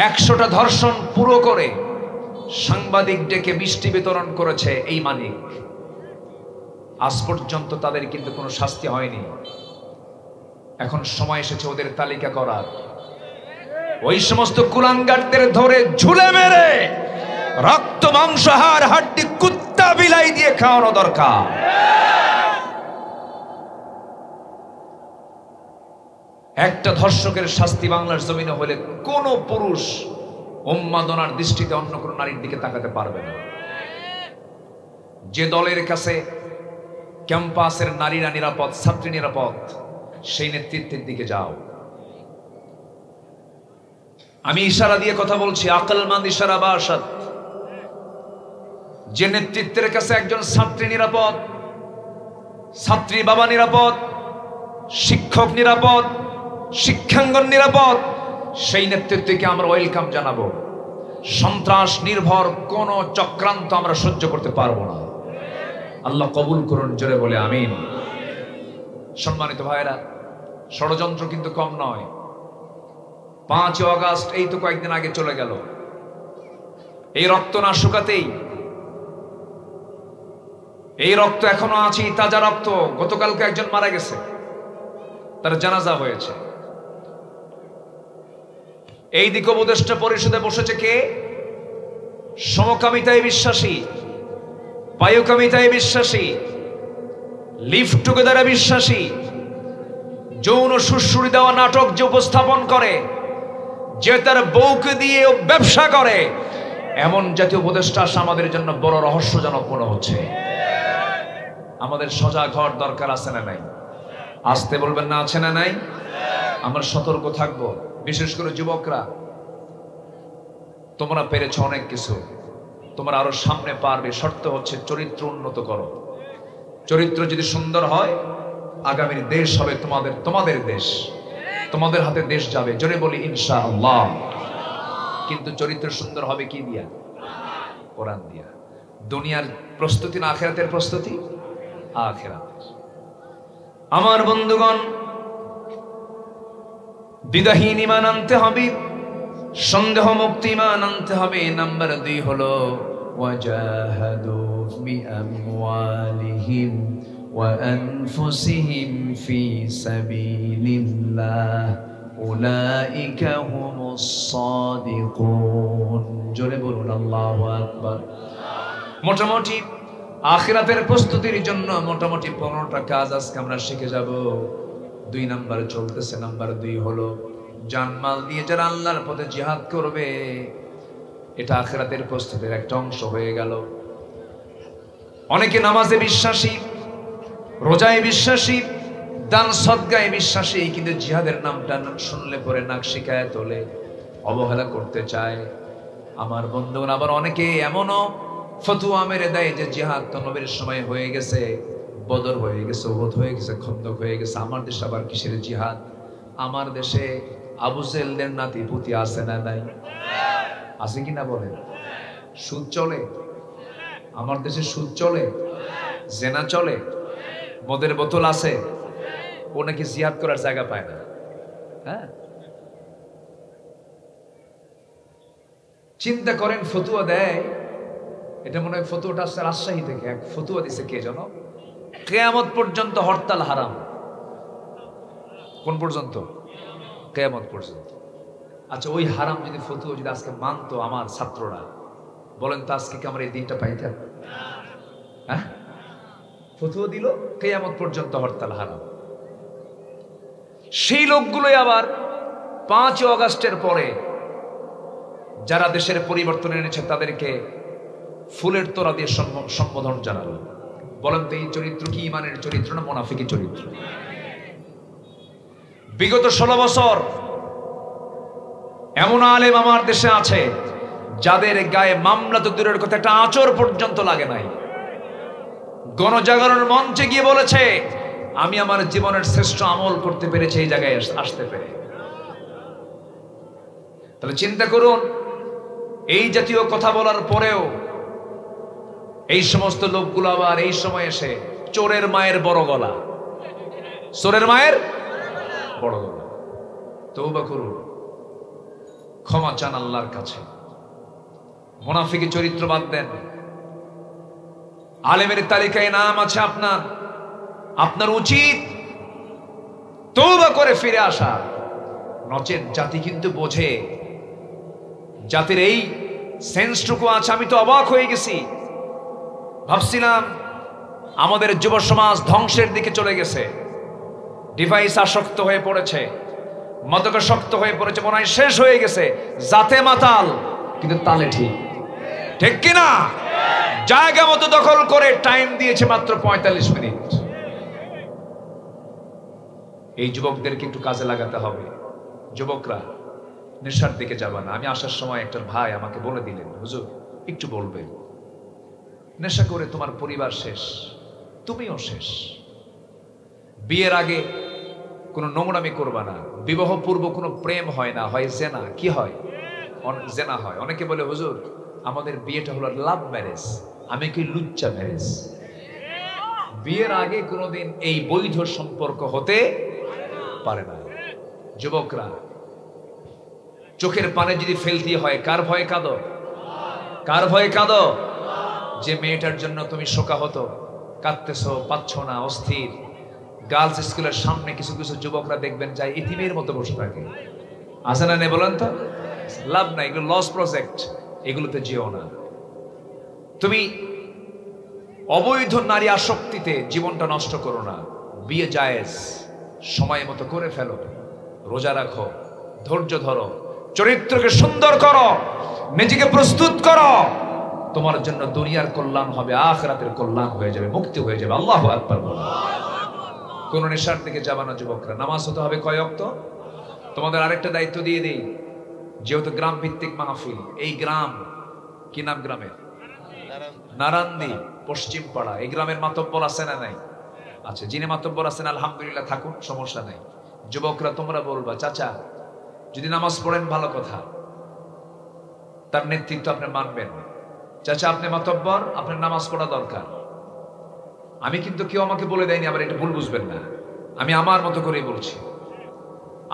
100টা ধর্ষণ পুরো করে সাংবাদিক ডেকে মিষ্টি বিতরণ করেছে এই মানিক। আজ পর্যন্ত তাদের কিন্তু কোনো শাস্তি হয়নি। এখন সময় এসেছে ওদের তালিকা করার। ওই সমস্ত কুলাঙ্গারদের ধরে ঝুলে মেরে রক্ত মাংস হাড় হাড্ডি কুত্তা বিলাই দিয়ে খাওয়ানো দরকার। একটা ধর্ষকের শাস্তি বাংলার জমিনে হলে কোন পুরুষ উন্মাদনার দৃষ্টিতে অন্য কোন নারীর দিকে তাকাতে পারবে না। যে দলের কাছে ক্যাম্পাসের নারীরা নিরাপদ, ছাত্রী নিরাপদ, সেই নেতৃত্বের দিকে যাও। আমি ইশারা দিয়ে কথা বলছি, আকলমন্দ ইশারা বাসাত। যে নেতৃত্বের কাছে একজন ছাত্রী নিরাপদ, ছাত্রী বাবা নিরাপদ, শিক্ষক নিরাপদ, শিক্ষাঙ্গন নিরাপদ, সেই নেতৃত্বকে আমরা ওয়েলকাম জানাবো। সন্ত্রাস নির্ভর কোন চক্রান্ত আমরা সহ্য করতে পারবো না। আল্লাহ কবুল করুন, জোরে বলে আমিন। সম্মানিত ভাইরা, ষড়যন্ত্র কিন্তু কম নয়। 5 আগস্ট এই তো কয়েকদিন আগে চলে গেল। এই রক্ত না শুকাতেই, এই রক্ত এখনো আছে, তাজা রক্ত। গতকালকে একজন মারা গেছে, তার জানাজা হয়েছে। এই দিক উপদেষ্টা পরিষদে বসেছে কে? সমকামিতায় বিশ্বাসী, বায়ুকামিতায় বিশ্বাসী, লিভ টুগেদারে বিশ্বাসী, যৌন সুশ্রুতি দেওয়া নাটক যে উপস্থাপন করে, যে তার বউকে দিয়ে ব্যবসা করে, এমন জাতীয় উপদেষ্টা আসা আমাদের জন্য বড় রহস্যজনক মনে হচ্ছে। আমাদের সজাগ হওয়ার দরকার আছে না নাই? আসতে বলবেন না, আছে না নাই? আমরা সতর্ক থাকবো। বিশেষ করে যুবকরা, তোমরা পেরেছো অনেক কিছু, তোমরা আরো সামনে পারবে। শর্ত হচ্ছে চরিত্র উন্নত করো। চরিত্র যদি সুন্দর হয়, আগামীর দেশ হবে তোমাদের দেশ, তোমাদের হাতে দেশ যাবে। জোরে বলি ইনশাআল্লাহ। কিন্তু চরিত্র সুন্দর হবে কি দিয়া? কোরআন দিয়া। দুনিয়ার প্রস্তুতি না আখিরাতের প্রস্তুতি? আখিরাতের। আমার বন্ধুগণ, বিদাহীন ঈমান আনতে হবে, সন্দেহ মুক্তি ঈমান আনতে হবে। নাম্বার 2 হলো ওয়াজাহাদু বিআমওয়ালিহিম ওয়া আনফুসিহিম ফি সাবিলিল্লাহ উলাইকা হুমুস সাদিকুন। জোরে বলুন আল্লাহু আকবার। মোটামুটি আখিরাতের প্রস্তুতির জন্য মোটামুটি 15টা কাজ আজকে আমরা শিখে যাব। 2 নাম্বার চলতেছে। নাম্বার 2 হলো জানমাল দিয়ে যারা আল্লাহর পথে জিহাদ করবে, এটা আখিরাতের প্রস্তুতির একটা অংশ হয়ে গেল। অনেকে নামাজে বিশ্বাসী, রোজায় বিশ্বাসী, দান সদকায় বিশ্বাসী, কিন্তু জিহাদের নামটা শুনলে পরে নাক শিকায় তোলে, অবহেলা করতে চায়। আমার বন্ধুগণ, আবার অনেকে এমনও ফতুয়া মেরে দেয় যে জিহাদ তো নবীর সময় হয়ে গেছে, বদর হয়ে গেছে, উহুদ হয়ে গেছে, খন্দক হয়ে গেছে, আমার দেশে আবার কিসের জিহাদ? আমার দেশে আবু জেহেলদের নাতি পুতি আছে না নাই? আছে কিনা বলেন? সুদ চলে আমার দেশে, সুদ চলে, জেনা চলে, মদের বোতল আছে। ও নাকি জিহাদ করার জায়গা পায় না। হ্যাঁ, চিন্তা করেন, ফতুয়া দেয়। এটা মনে হয় ফতুয়াটা আসছে রাজশাহী থেকে। এক ফতুয়া দিছে কে জানো? কিয়ামত পর্যন্ত হরতাল হারাম। কোন পর্যন্ত? কিয়ামত পর্যন্ত। আচ্ছা, ওই হারাম যদি ফতুয়া যদি আজকে মানতো আমার ছাত্ররা, বলেন তো আজকে কি আমরা এই দিনটা পাইতাম? হ্যাঁ, ফতুয়া দিল কিয়ামত পর্যন্ত হরতাল হারাম। সেই লোকগুলোই আবার 5 আগস্টের পরে যারা দেশের পরিবর্তন এনেছে তাদেরকে ফুলের তোড়া দিয়ে সম্বোধন জানালো। বলেন তো এই চরিত্র কি ইমানের চরিত্র না মুনাফিকি চরিত্র? বিগত 16 বছর এমন আলেম আমার দেশে আছে যাদের গায়ে মামলা তো দূরের কথা, একটা আঁচড় পর্যন্ত লাগে নাই। গণজাগরণ মঞ্চে গিয়ে বলেছে, আমি আমার জীবনের শ্রেষ্ঠ আমল করতে পেরেছি এই জায়গায় আসতে পেরে। তাহলে চিন্তা করুন, এই জাতীয় কথা বলার পরেও এই সমস্ত লোকগুলো আবার এই সময় এসে চোরের মায়ের বড় গলা, চোরের মায়ের বড় গলা। তওবা করুন, ক্ষমা চান আল্লাহর কাছে। মুনাফিকি চরিত্র বাদ দেন। আলেমের তালিকায় নাম আছে আপনার, আপনার উচিত তওবা করে ফিরে আসা। নচেত জাতি কিন্তু বোঝে, জাতির এই সেন্সটুকু আছে। আমি তো অবাক হয়ে গেছি, ভাবছিলাম আমাদের যুব সমাজ ধ্বংসের দিকে চলে গেছে, ডিভাইস আসক্ত হয়ে পড়েছে, মাদকাসক্ত হয়ে পড়েছে, মনে হয় শেষ হয়ে গেছে। জাতে মাতাল কিন্তু তালে ঠিক, ঠিক কিনা? জায়গা মতো দখল করে টাইম দিয়েছে মাত্র 45 মিনিট। এই যুবকদেরকে একটু কাজে লাগাতে হবে। যুবকরা নেশার দিকে যাবা না। আমি আসার সময় একটা ভাই আমাকে বলে দিলেন, হুজুর একটু বলবেন, নেশা করে তোমার পরিবার শেষ, তুমিও শেষ। বিয়ের আগে কোনো নোংরামি করবা না। বিবাহ পূর্ব কোনো প্রেম হয় না, হয় জেনা। কি হয়? জেনা হয়। অনেকে বলে, হুজুর আমাদের বিয়েটা হলো লাভ ম্যারেজ। আমি কি লুচ্চা ম্যারেজ? বিয়ের আগে কোনোদিন এই বৈধ সম্পর্ক হতে পারে না। যুবকরা, চোখের পানে যদি ফেলতে হয়, কার ভয়ে কাঁদো? কার ভয়ে কাঁদো? যে মেয়েটার জন্য তুমি শোকাহত, কাঁদতেছো, পাচ্ছ না, অস্থির। গার্লস স্কুলের সামনে কিছু কিছু যুবকরা দেখবেন যায় ইতিমের মতো বসে থাকে। আছে না নেই বলেন তো? লাভ নাই, এগুলো লস প্রজেক্ট, এগুলোতে যেও না। তুমি অবৈধ নারী আসক্তিতে জীবনটা নষ্ট করো না। বিয়ে জায়েজ, সময় মতো করে ফেলো, রোজা রাখো, ধৈর্য ধরো, চরিত্রকে সুন্দর করো, নিজেকে প্রস্তুত করো। তোমার জন্য দুনিয়ার কল্যাণ হবে, আখিরাতের কল্যাণ হয়ে যাবে, মুক্তি হয়ে যাবে। আল্লাহু আকবার বলো। কোন নেশার দিকে যাবে না যুবকরা। নামাজ হতে হবে কয় ওয়াক্ত? তোমাদের আরেকটা দায়িত্ব দিয়ে দেই, যেহেতু গ্রাম ভিত্তিক মাহফিল, এই গ্রাম কি নাম গ্রামের? নারান্দি, পশ্চিম পাড়া। এই গ্রামের মাতব্বর আছে না নাই? আচ্ছা, যিনি মাতব্বর আছেন আলহামদুলিল্লাহ, থাকুন, সমস্যা নাই। যুবকরা তোমরা বলবা, চাচা যদি নামাজ পড়েন ভালো কথা, তার নেতৃত্ব আপনি মানবেন। চাচা আপনি মাতব্বর, আপনার নামাজ পড়া দরকার। আমি কিন্তু কেউ আমাকে বলে দেয়নি, আবার এটা ভুল বুঝবেন না, আমি আমার মতো করেই বলছি।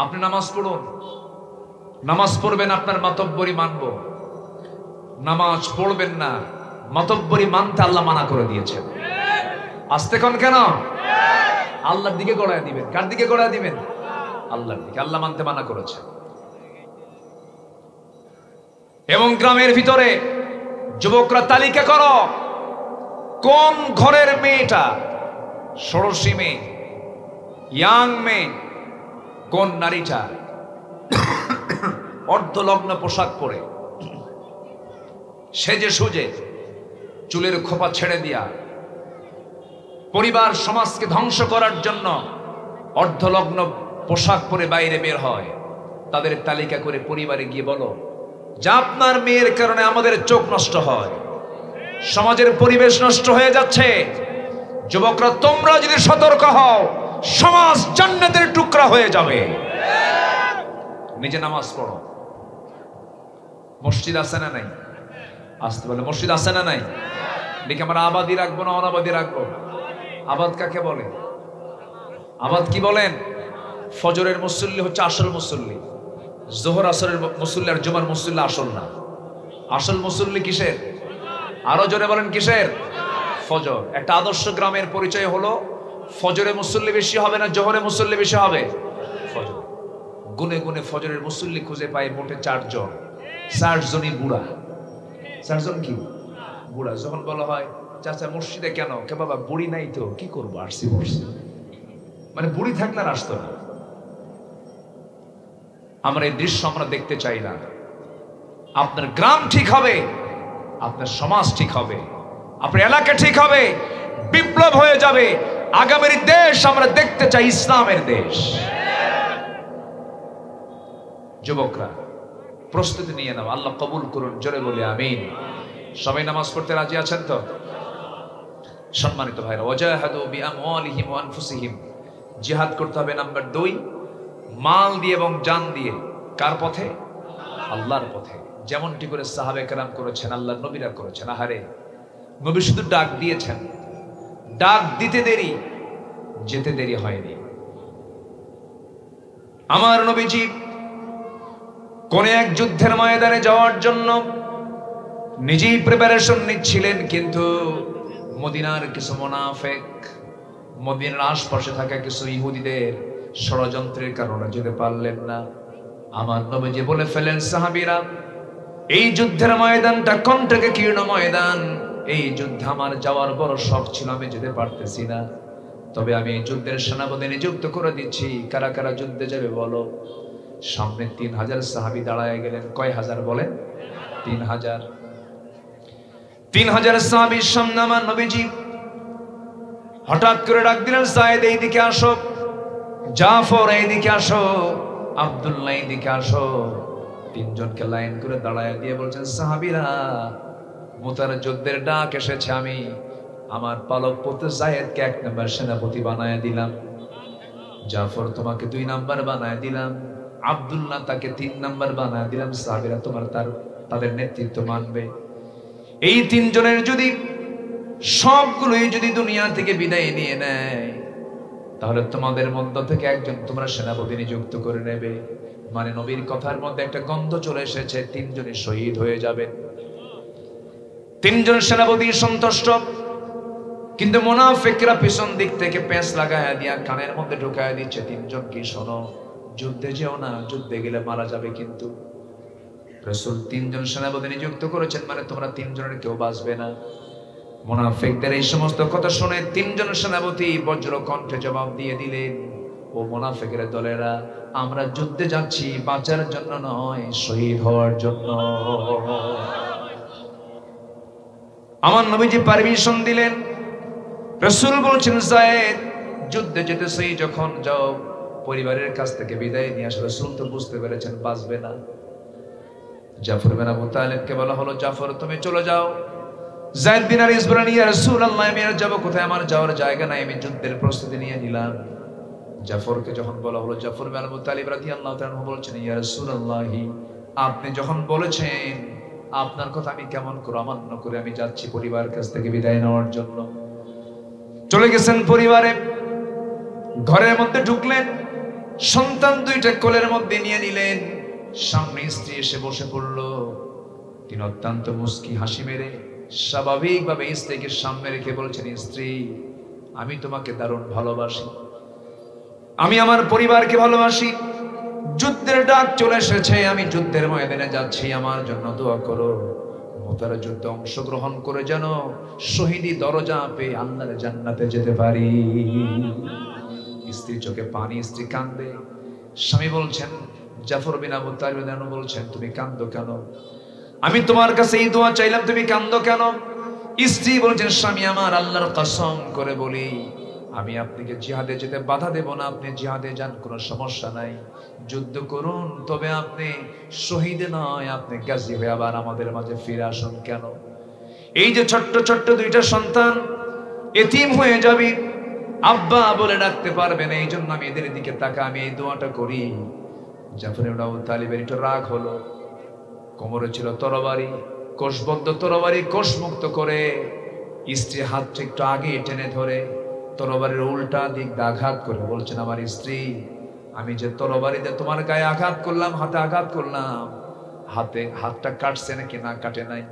আপনি নামাজ পড়ুন, নামাজ পড়বেন, আপনার মাতব্বরি মানবো। নামাজ পড়বেন না, মাতব্বরি মানতে আল্লাহ মানা করে দিয়েছেন। আসতে কোন কেন? আল্লাহর দিকে গড়ায় দিবেন। কার দিকে গড়ায় দিবেন? আল্লাহর দিকে। আল্লাহ মানতে মানা করেছে। এবং গ্রামের ভিতরে যুবকরা তালিকা করো, কোন ঘরের মেয়েটা ষোড়শী মেয়ে, ইয়াং মেয়ে, কোন নারীটা অর্ধলগ্ন পোশাক পরে সেজে সুজে চুলের খোপা ছেড়ে দিয়া পরিবার সমাজকে ধ্বংস করার জন্য অর্ধলগ্ন পোশাক পরে বাইরে বের হয়। তাদের তালিকা করে পরিবারে গিয়ে বলো যে আপনার মেয়ের কারণে আমাদের চোখ নষ্ট হয়, সমাজের পরিবেশ নষ্ট হয়ে যাচ্ছে। যুবকরা তোমরা যদি সতর্ক হও, সমাজ জান্নাতের টুকরা হয়ে যাবে। নিজে নামাজ পড়ো। মসজিদ আছে না নাই? আসতে বলে মসজিদ আছে না নাই? দেখি আমরা আবাদি রাখবো না অনাবাদি রাখবো? আবাদ কাকে বলে? আবাদ কি বলেন? ফজরের মুসল্লি হচ্ছে আসল মুসল্লি, জোহর আসরের মুসল্লি আর জুমার মুসল্লি আসল না। আসল মুসল্লি কিসের? আরো জোরে বলেন কিসের? ফজর। একটা আদর্শ গ্রামের পরিচয় হলো ফজরে মুসল্লি বেশি হবে না জোহরে মুসল্লি বেশি হবে? ফজর। গুনে গুনে ফজরের মুসল্লি খুঁজে পায় মোটে 4 জন। 4 জনই বুড়া। 4 জন কি বুড়া। যখন বলা হয় চাচা মসজিদে কেন, কে বাবা বুড়ি নাই তো কি করবো, আসছি মসজিদ। মানে বুড়ি থাকলে আর আসতো না। আমরা এই দৃশ্য আমরা দেখতে চাই না। আপনার গ্রাম ঠিক হবে, আপনার সমাজ ঠিক হবে, আপনার এলাকা ঠিক হবে, বিপ্লব হয়ে যাবে। আগামীর দেশ আমরা দেখতে চাই ইসলামের দেশ। যুবকরা প্রস্তুতি নিয়ে নাও, আল্লাহ কবুল করুন, জোরে বলি আমিন। সবাই নামাজ পড়তে রাজি আছেন তো? সম্মানিত ভাইরা, ওয়াজাহাদু বিআমওয়ালিহিম ওয়া আনফুসিহিম, জিহাদ করতে হবে। নাম্বার 2, মাল দিয়ে এবং জান দিয়ে। কার পথে? আল্লাহর পথে। যেমনটি করে সাহাবে কেরাম করেছেন, আল্লাহর নবীরা করেছেন। আহারে, নবী শুধু ডাক দিয়েছেন, ডাক দিতে দেরি, যেতে দেরি হয়নি। আমার নবীজি কোন এক যুদ্ধের ময়দানে যাওয়ার জন্য নিজেই প্রিপারেশন নিচ্ছিলেন, কিন্তু মদিনার কিছু মুনাফিক, মদিনার আশপাশে থাকা কিছু ইহুদিদের ষড়যন্ত্রের কারণে যেতে পারলেন না। আমার নবীজি বলে ফেলেন, সাহাবীরা, এই যুদ্ধের ময়দানটা কণ্টকে কীর্ণ ময়দান, এই যুদ্ধে আমার যাওয়ার বড় শখ ছিল, আমি যেতে পারতেছি না, তবে আমি এই যুদ্ধের সেনাপতি নিযুক্ত করে দিচ্ছি। কারা কারা যুদ্ধে যাবে বলো? সামনে 3000 সাহাবী দাঁড়ায় গেলেন। কয় হাজার বলেন? 3000। 3000 সাহাবীর সামনে আমার নবীজি হঠাৎ করে ডাক দিলেন, যায়েদ এইদিকে আসো, জাফর এইদিকে আসো, আব্দুল্লাহ এইদিকে আসো। 3 জনকে লাইন করে দাঁড়ায় দিয়ে বলছেন, সাহাবীরা, মুতার যুদ্ধের ডাক এসেছে, আমি আমার পালক পুত্র যায়েদকে 1 নম্বর সেনাপতি বানায় দিলাম, জাফর তোমাকে 2 নম্বর বানায় দিলাম, আব্দুল্লাহ তাকে 3 নম্বর বানায় দিলাম। সাহাবীরা তোমার তাদের নেতৃত্ব মানবে। এই 3 জনের যদি সবগুলোই যদি দুনিয়া থেকে বিদায় নিয়ে নেয়, তাহলে তোমাদের মধ্য থেকে একজন তোমরা সেনাপতি নিযুক্ত করে নেবে। মানে নবীর কথার মধ্যে একটা গন্ধ চলে এসেছে, 3 জনই শহীদ হয়ে যাবেন। 3 জন সেনাপতি সন্তুষ্ট, কিন্তু মুনাফিকরা পিছন দিক থেকে পেঁচ লাগায় দিয়া কানের মধ্যে ঢুকায় দিচ্ছে, 3 জন কি শোনো, যুদ্ধে যেও না, যুদ্ধে গেলে মারা যাবে। কিন্তু রাসূল 3 জন সেনাপতি নিযুক্ত করেছেন, মানে তোমরা 3 জনের কেউ বাঁচবে না। মুনাফিকদের এই সমস্ত কথা শুনে 3 জন সেনাপতি বজ্র কণ্ঠে জবাব দিয়ে দিলেন, ও মুনাফিকের দলেরা, আমরা যুদ্ধে যাচ্ছি বাঁচার জন্য নয়, শহীদ হওয়ার জন্য। আমার নবীজি পারমিশন দিলেন। রাসূল বলছেন, যায়েদ, যুদ্ধে যেতেছি যখন যাও, পরিবারের কাছ থেকে বিদায় নিয়ে আসলে। রাসূল তো বুঝতে পেরেছেন বাঁচবে না। জাফর বিন আবু তালিবকে বলা হলো, জাফর তুমি চলে যাও। যায়েদ বিন আরিস বলেন, ইয়া রাসূলুল্লাহ, আমি আর যাব কোথায়? আমার যাওয়ার জায়গা নাই, আমি যুদ্ধের প্রস্তুতি নিয়ে নিলাম। জাফরকে যখন বলা হলো, জাফর বিন আবু তালিব রাদিয়াল্লাহু তাআলা বলছেন, ইয়া রাসূলুল্লাহ, আপনি যখন বলেছেন, আপনার কথা আমি কেমন করে অমান্য করে আমি যাচ্ছি পরিবারের কাছ থেকে বিদায় নেওয়ার জন্য। চলে গেছেন পরিবারে, ঘরের মধ্যে ঢুকলেন, সন্তান 2টা কোলের মধ্যে নিয়ে নিলেন। সামনে স্ত্রী এসে বসে পড়ল। তিনি অত্যন্ত মুস্কি হাসি মেরে স্বাভাবিকভাবে স্ত্রীকে সামনে রেখে বলছেন, স্ত্রী, আমি তোমাকে দারুণ ভালোবাসি, আমি আমার পরিবারকে ভালোবাসি, যুদ্ধের ডাক চলে এসেছে, আমি যুদ্ধের ময়দানে যাচ্ছি, আমার জন্য দোয়া করো। মুতার যুদ্ধে অংশগ্রহণ করে যেন শহীদি দরজা পেয়ে আল্লাহর জান্নাতে যেতে পারি। স্ত্রী চোখে পানি, স্ত্রী কান্দে। স্বামী বলছেন, জাফর বিন আবু তালিব বলছেন, তুমি কান্দো কেন? আমি তোমার কাছে এই দোয়া চাইলাম, তুমি কান্দো কেন? স্ত্রী বলছেন, স্বামী আমার, আল্লাহর কসম করে বলি, আমি আপনাকে জিহাদে যেতে বাধা দেব না, আপনি জিহাদে যান, কোনো সমস্যা নাই, যুদ্ধ করুন, তবে আপনি শহীদ নয়, আপনি গাজী হয়ে আবার আমাদের মাঝে ফিরে আসুন। কেন? এই যে ছোট্ট ছোট্ট 2টা সন্তান এতিম হয়ে যাবে, আব্বা বলে ডাকতে পারবে না, এই জন্য আমি এদের দিকে তাকা, আমি এই দোয়াটা করি। জাফর ইবনে আবু তালিবের একটু রাগ হলো। কোমরে ছিল তরবারি, কোষবদ্ধ তরবারি, কোষমুক্ত করে স্ত্রী হাতটা একটু আগে টেনে ধরে তরবারির উল্টা দিক আঘাত করে বলছেন, আমার স্ত্রী, আমি যে তরবারিতে তোমার গায়ে আঘাত করলাম, হাতে আঘাত করলাম, হাতটা কাটছে নাকি না কাটে নাই?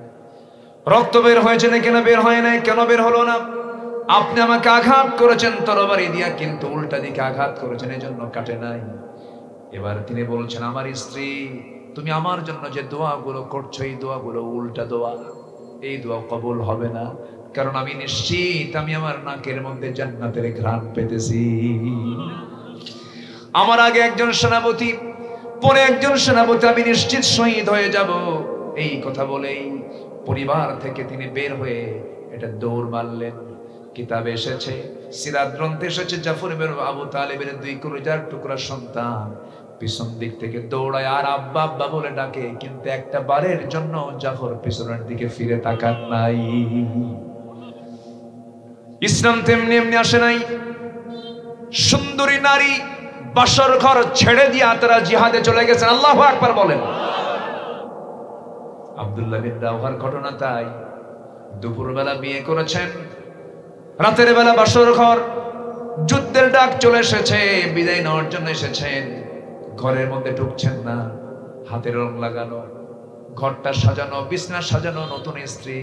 রক্ত বের হয়েছে নাকি না বের হয় নাই? কেন বের হলো না? আপনি আমাকে আঘাত করেছেন তরবারি দিয়া, কিন্তু উল্টা দিকে আঘাত করেছেন, এজন্য কাটে নাই। এবার তিনি বলছেন, আমার স্ত্রী, তুমি আমার জন্য যে দোয়াগুলো করছো, এই দোয়াগুলো উল্টা দোয়া, এই দোয়া কবুল হবে না, কারণ আমি নিশ্চিত আমি আমার নাকের মধ্যে জান্নাতের ঘ্রাণ পেতেছি। আমার আগে একজন সেনাপতি, পরে একজন সেনাপতি, আমি নিশ্চিত শহীদ হয়ে যাব। এই কথা বলেই পরিবার থেকে তিনি বের হয়ে এটা দৌড় মারলেন। কিতাবে এসেছে, সিরাত গ্রন্থে এসেছে, জাফর ইবনে আবু তালিবের 2 কলিজার টুকরা সন্তান পিছন দিক থেকে দৌড়ায় আর আব্বা আব্বা বলে ডাকে, কিন্তু একটা বারের জন্য জাফর পিছনের দিকে ফিরে তাকান নাই। ইসলাম তেমনি এমনি আসে নাই। সুন্দরী নারী বাসর ঘর ছেড়ে দিয়া তারা জিহাদে চলে গেছেন। আল্লাহু আকবার বলেন। আব্দুল্লাহ বিন রাওহার ঘটনা তাই। দুপুরবেলা বিয়ে করেছেন, রাতের বেলা বাসর ঘর, যুদ্ধের ডাক চলে এসেছে, বিদায় নেওয়ার জন্য এসেছেন। ঘরের মধ্যে ঢুকছেন না, হাতে রং লাগানো, ঘরটা সাজানো, বিছনা সাজানো, নতুন স্ত্রী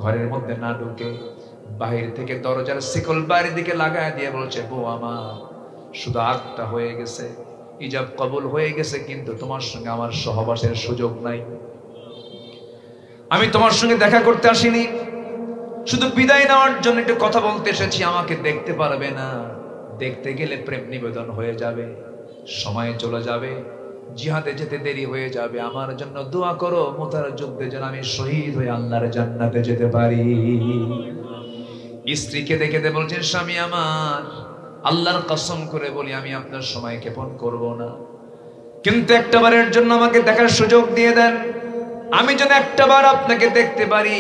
ঘরের মধ্যে না ঢুকে বাহির থেকে দরজার শিকল বাইরের দিকে লাগায় দিয়ে বলছে, বউ আমার, শুধু আগটা হয়ে গেছে, ইজাব কবুল হয়ে গেছে, কিন্তু তোমার সঙ্গে আমার সহবাসের সুযোগ নাই। আমি তোমার সঙ্গে দেখা করতে আসিনি, শুধু বিদায় নেওয়ার জন্য একটু কথা বলতে এসেছি। আমাকে দেখতে পারবে না, দেখতে গেলে প্রেম নিবেদন হয়ে যাবে, সময় চলে যাবে, জিহাদে যেতে দেরি হয়ে যাবে। আমার জন্য দোয়া করো, মুতার যুদ্ধে যেন আমি শহীদ হয়ে আল্লাহর জান্নাতে যেতে পারি। স্ত্রীকে দেখে বলছেন, স্বামী আমার, আল্লাহর কসম করে বলি আমি আপনার সময় ক্ষেপণ করব না, কিন্তু একটা বারের জন্য আমাকে দেখার সুযোগ দিয়ে দেন। আমি যেন একটা বার আপনাকে দেখতে পারি,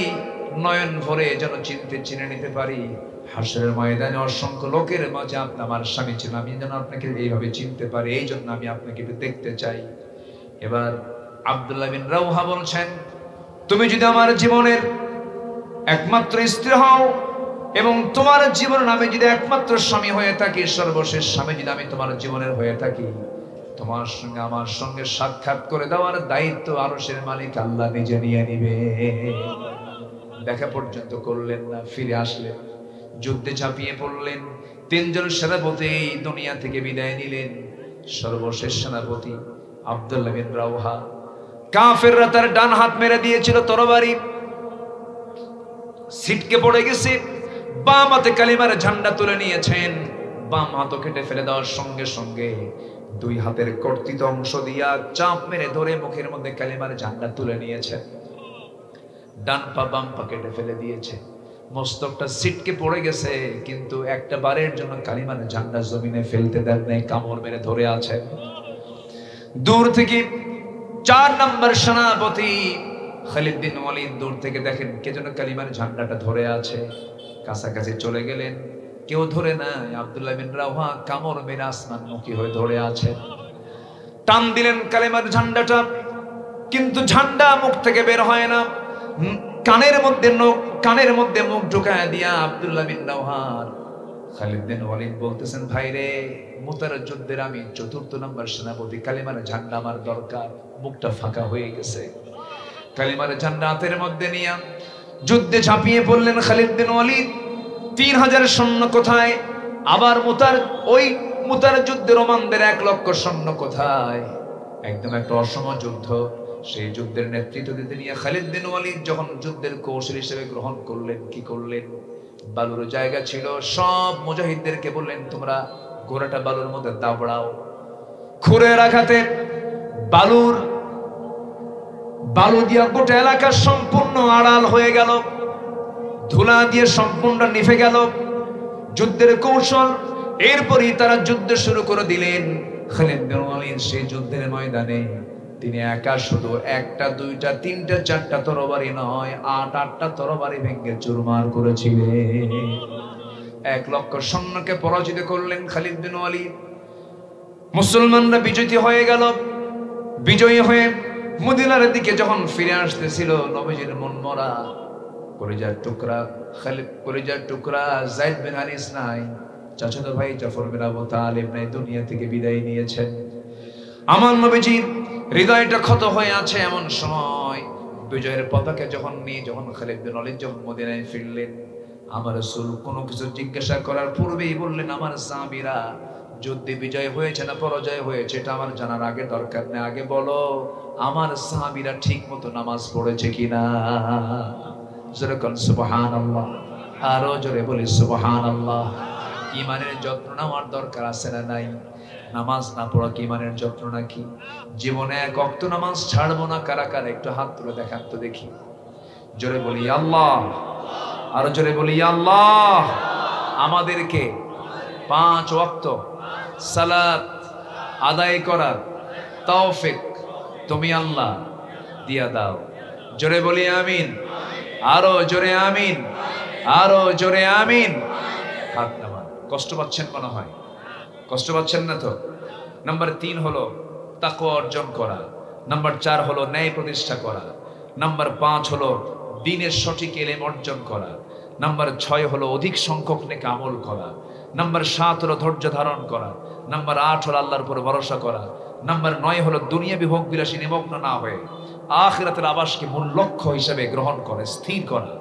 নয়ন ভরে যেন চিনে নিতে পারি। হাসরের ময়দানে অসংখ্য লোকের মাঝে আপনি আমার স্বামী ছিলেন, আমি যেন আপনাকে এইভাবে চিনতে পারি, এই জন্য আমি আপনাকে দেখতে চাই। এবার আব্দুল্লাহ বিন রাওহা বলছেন, তুমি যদি আমার জীবনের একমাত্র স্ত্রী হও এবং তোমার জীবনের আমি যদি একমাত্র স্বামী হয়ে থাকি, সর্বশেষ স্বামী যদি আমি তোমার জীবনের হয়ে থাকি, তোমার সঙ্গে আমার সঙ্গে সাক্ষাৎ করে দেওয়ার দায়িত্ব আরশের মালিক আল্লাহ নিজে নিয়ে নিবে। দেখা পর্যন্ত করলেন না, ফিরে আসলেন, যুদ্ধে ঝাঁপিয়ে পড়লেন। তিনজন সেনাপতি দুনিয়া থেকে বিদায় নিলেন। সর্বশেষ সেনাপতি আব্দুল্লাহ বিন রাওহা। কাফেররা তার ডান হাত মেরে দিয়েছিল তরবারি, ছিটকে পড়ে গেছে। বাম হাতে কালিমার ঝান্ডা তুলে নিয়েছেন। বাম হাত কেটে ফেলে দেওয়ার সঙ্গে সঙ্গে দুই হাতের কর্তিত অংশ দিয়া চাপ মেরে ধরে মুখের মধ্যে কালিমার ঝান্ডা তুলে নিয়েছেন। ডান পা বাম পা কেটে ফেলে দিয়েছে, মস্তকটা ছিটকে পড়ে গেছে, কিন্তু একটা বারের জন্য কালিমার ঝান্ডা জমিনে ফেলতে দেন নাই, কামড় মেরে ধরে আছে। দূর থেকে 4 নম্বর সেনাপতি খালিদ বিন ওয়ালিদ দূর থেকে দেখেন কে যেন কালিমার ঝান্ডাটা ধরে আছে। কাছাকাছি চলে গেলেন, কেউ ধরে নাই। আব্দুল্লাহ বিন রাওহা কামড় মেরে আসমানমুখী হয়ে ধরে আছে। টান দিলেন কালিমার ঝান্ডাটা, কিন্তু ঝান্ডা মুখ থেকে বের হয় না। কানের মধ্যে মুখ ঢুকায় দিয়া আব্দুল্লাহ বিন রাওহার খালিদ বিন ওয়ালিদ বলতেছেন, ভাই রে, মুতার যুদ্ধের আমি 4র্থ নম্বর সেনাপতি, কালিমার ঝান্ডা আমার দরকার। মুখটা ফাঁকা হয়ে গেছে। কালিমার ঝান্ডা হাতের মধ্যে নিয়ে যুদ্ধে ঝাঁপিয়ে পড়লেন খালিদ বিন ওয়ালিদ। 3000 সৈন্য কোথায়? আবার মুতার যুদ্ধে রোমানদের 1 লক্ষ সৈন্য কোথায়? একদম একটা অসম যুদ্ধ। সেই যুদ্ধের নেতৃত্ব দিতে নিয়ে খালিদ বিন ওয়ালিদ যখন যুদ্ধের কৌশল হিসেবে গ্রহণ করলেন, কি করলেন? বালুর জায়গা ছিল, সব মুজাহিদদেরকে বললেন, তোমরা ঘোড়াটা বালুর মধ্যে দাবড়াও। খুরের আঘাতে বালু দিয়া গোটা এলাকা সম্পূর্ণ আড়াল হয়ে গেল, ধুলা দিয়ে সম্পূর্ণ নিভে গেল যুদ্ধের কৌশল। এরপরই তারা যুদ্ধ শুরু করে দিলেন। খালিদ বিন ওয়ালিদ সেই যুদ্ধের ময়দানে তিনি একা শুধু 1টা 2টা 3টা 4টা তরবারি নয়, 8টা তরবারি ভেঙে চুরমার করেছিলেন। 1 লক্ষ সৈন্যকে পরাজিত করলেন খালিদ বিন ওয়ালিদ। মুসলমানরা বিজয়ী হয়ে গেল। বিজয়ী হয়ে মদিনার দিকে যখন ফিরে আসতেছিল, নবীজির মন মরা, কলিজার টুকরা যায়েদ বিন হারিস নাই, চাচাতো ভাই জাফর বিন আবু তালিব নাই, দুনিয়া থেকে বিদায় নিয়েছেন। আমার নবীজির হৃদয়টা ক্ষত হয়ে আছে। এমন সময় বিজয়ের পতাকা যখন খালিদ বিন ওয়ালিদ যখন মদিনায় ফিরলেন, আমার রাসূল কোনো কিছু জিজ্ঞাসা করার পূর্বেই বললেন, আমার সাহাবীরা যুদ্ধে বিজয় হয়েছে না পরাজয় হয়েছে এটা আমার জানার আগে দরকার নেই, আগে বলো আমার সাহাবীরা ঠিক মতো নামাজ পড়েছে কিনা। জোরে বলেন সুবহানাল্লাহ, আরো জোরে বলি সুবহানাল্লাহ। ইমানের যত্ন নেওয়ার দরকার আছে না নাই? নামাজ না পড়া কি ইমানের যত্ন নাকি? জীবনে 1 ওয়াক্ত নামাজ ছাড়বো না কারা কারা একটু হাত তুলে দেখান তো দেখি। জোরে বলি আল্লাহ, আরো জোরে বলি আল্লাহ। আমাদেরকে 5 ওয়াক্ত সালাত আদায় করার তৌফিক তুমি আল্লাহ দিয়া দাও। জোরে বলি আমিন, আরো জোরে আমিন, আরো জোরে আমিন। হাত নামান। কষ্ট পাচ্ছেন মনে হয়, কষ্ট পাচ্ছেন না তো? নাম্বার 3 হলো তাকওয়া অর্জন করা। নাম্বার 4 হলো ন্যায় প্রতিষ্ঠা করা। নাম্বার 5 হলো দ্বীনের সঠিক ইলম অর্জন করা। নাম্বার 6 হলো অধিক সংখ্যক নেক আমল করা। নাম্বার 7 হলো ধৈর্য ধারণ করা। নাম্বার 8 হলো আল্লাহর উপর ভরসা করা। নাম্বার 9 হলো দুনিয়াবি ভোগ বিলাসী নিমগ্ন না হয়ে আখিরাতের আবাসকে মূল লক্ষ্য হিসেবে গ্রহণ করে স্থির করা।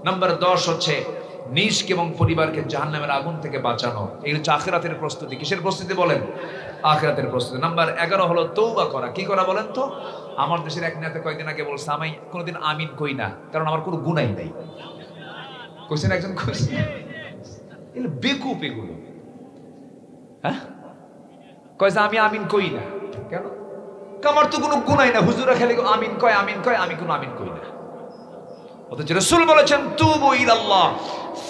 নাম্বার 10 হচ্ছে নিজকে এবং পরিবারকে জাহান্নামের আগুন থেকে বাঁচানো। এই হচ্ছে আখিরাতের প্রস্তুতি। কিসের প্রস্তুতি বলেন? আখিরাতের প্রস্তুতি। নাম্বার 11 হলো তওবা করা। কি করা বলেন তো? আমার দেশের এক নেতা কয়েকদিন আগে বলছে, আমি কোনোদিন আমিন কই না, কারণ আমার কোনো গুনাই নাই। কইছেন একজন, কইছেন এগুলো বেকুব, এগুলো হ্যাঁ কইছে আমি আমিন কই না। কেন? আমার তো কোনো গুনাই না, হুজুরা খালি আমিন কয় আমিন কয়, আমি কোনো আমিন কই না। অথচ রাসূল বলেছেন তুবু ইলাল্লাহ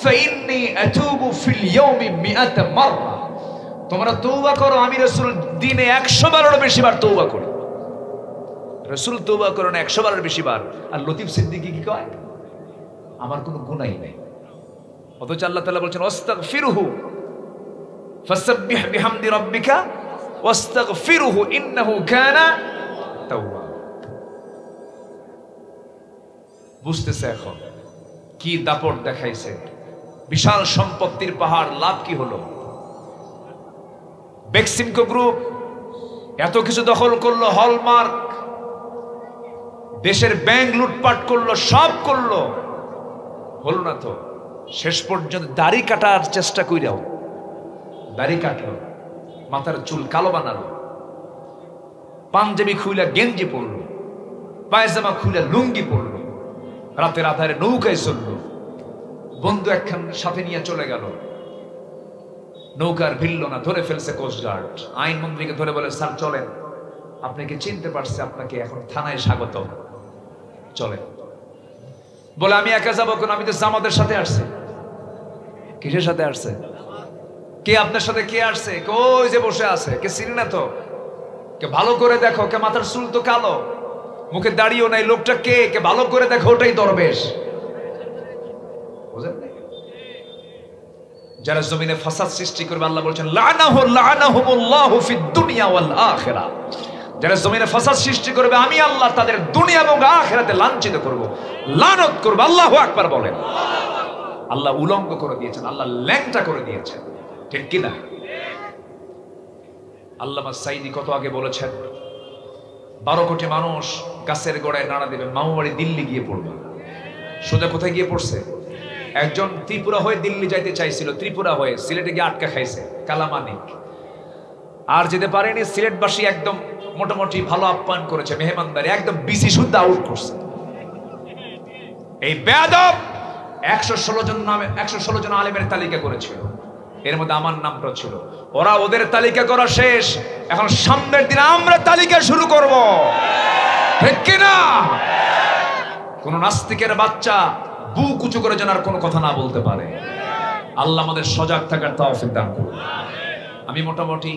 ফাইন্নী আতুবু ফিল ইয়াউমি 100 মাররা। তোমরা তওবা করো, আমি রাসূল দিনে 100 বারেরও বেশি বার তওবা করি। রাসূল তওবা করেন 100 বারের বেশি বার। আর লতিফ সিদ্দিকী কি কয়? আমার কোনো গুনাহ নাই। অথচ আল্লাহ তাআলা বলেন ওয়াস্তাগফিরহু ফাসাব্বিহ বিহামদি রাব্বিকা ওয়াস্তাগফিরহু ইন্নাহু কানা তাওয়াবা। বুঝতেছে এখন কি দাপট দেখাইছে। বিশাল সম্পত্তির পাহাড়, লাভ কি হলো? বেক্সিমকো গ্রুপ এত কিছু দখল করলো, হলমার্ক, দেশের ব্যাংক লুটপাট করলো, সব করলো, হলো না তো। শেষ পর্যন্ত দাড়ি কাটার চেষ্টা কইরাও দাড়ি কাটলো, মাথার চুল কালো বানালো, পাঞ্জাবি খুইলা গেঞ্জি পরলো, পায়জামা খুইলা লুঙ্গি পরলো, রাতের আধারে নৌকায় চললো, বন্ধু একখান সাথে নিয়ে চলে গেল, নৌকার ভিড়ল না, ধরে ফেলছে কোস্টগার্ড। আইনমন্ত্রীকে ধরে বলে, স্যার চলেন, আপনাকে চিনতে পারছে, আপনাকে এখন থানায় স্বাগত, চলেন। বলে আমি একা যাবো কেন, আমি তো জামাতের সাথে আসছি। কিসের সাথে আসছে? কে আপনার সাথে? কে আসছে? ওই যে বসে আছে, কে চিনি না তো, কে ভালো করে দেখো, কে মাথার চুল তো কালো, মুখে দাড়িও নাই, লোকটা কে? কে ভালো করে দেখো, ওটাই দরবেশ। বুঝলেন? যারা জমিনে ফাসাদ সৃষ্টি করবে, আল্লাহ বলেছেন লানাহুমুল্লাহু ফিদ দুনিয়া ওয়াল আখিরা। যারা জমিনে ফাসাদ সৃষ্টি করবে, আমি আল্লাহ তাদের দুনিয়া এবং আখিরাতে লাঞ্ছিত করব, লানত করব। আল্লাহু আকবার বলেন। আল্লাহ উলঙ্গ করে দিয়েছেন, আল্লাহ ল্যাংটা করে দিয়েছেন, ঠিক কি না? আল্লামা সাইদি কত আগে বলেছেন, 12 কোটি মানুষ গাছের গোড়ায় নাড়া দেবে, মামুবাড়ি দিল্লি গিয়ে পড়বে। সোজা কোথায় গিয়ে পড়ছে? একজন ত্রিপুরা হয়ে দিল্লি যাইতে চাইছিল, ত্রিপুরা হয়ে সিলেটে গিয়ে আটকা খাইছে, কালামানিক, আর যেতে পারেনি। সিলেটবাসী একদম মোটামুটি ভালো আপ্যায়ন করেছে, মেহমানদারি, একদম বিসি শুদ্ধ আউট করছে। এই বেয়াদব 116 জন আলেমের তালিকা করেছিল, এর মধ্যে আমার নামটা ছিল। ওরা ওদের তালিকা করা শেষ, এখন সামনের দিন আমরা তালিকা শুরু করব, ঠিক কিনা? কোন নাস্তিকের বাচ্চা বুক উঁচু করে যেন আর কোনো কথা না বলতে পারে। আল্লাহ আমাদের সজাগ থাকার তৌফিক দান করুন। আমি মোটামুটি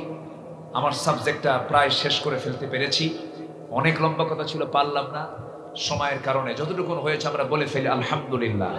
আমার সাবজেক্টটা প্রায় শেষ করে ফেলতে পেরেছি। অনেক লম্বা কথা ছিল, পারলাম না সময়ের কারণে। যতটুকু হয়েছে আমরা বলে ফেলি আলহামদুলিল্লাহ।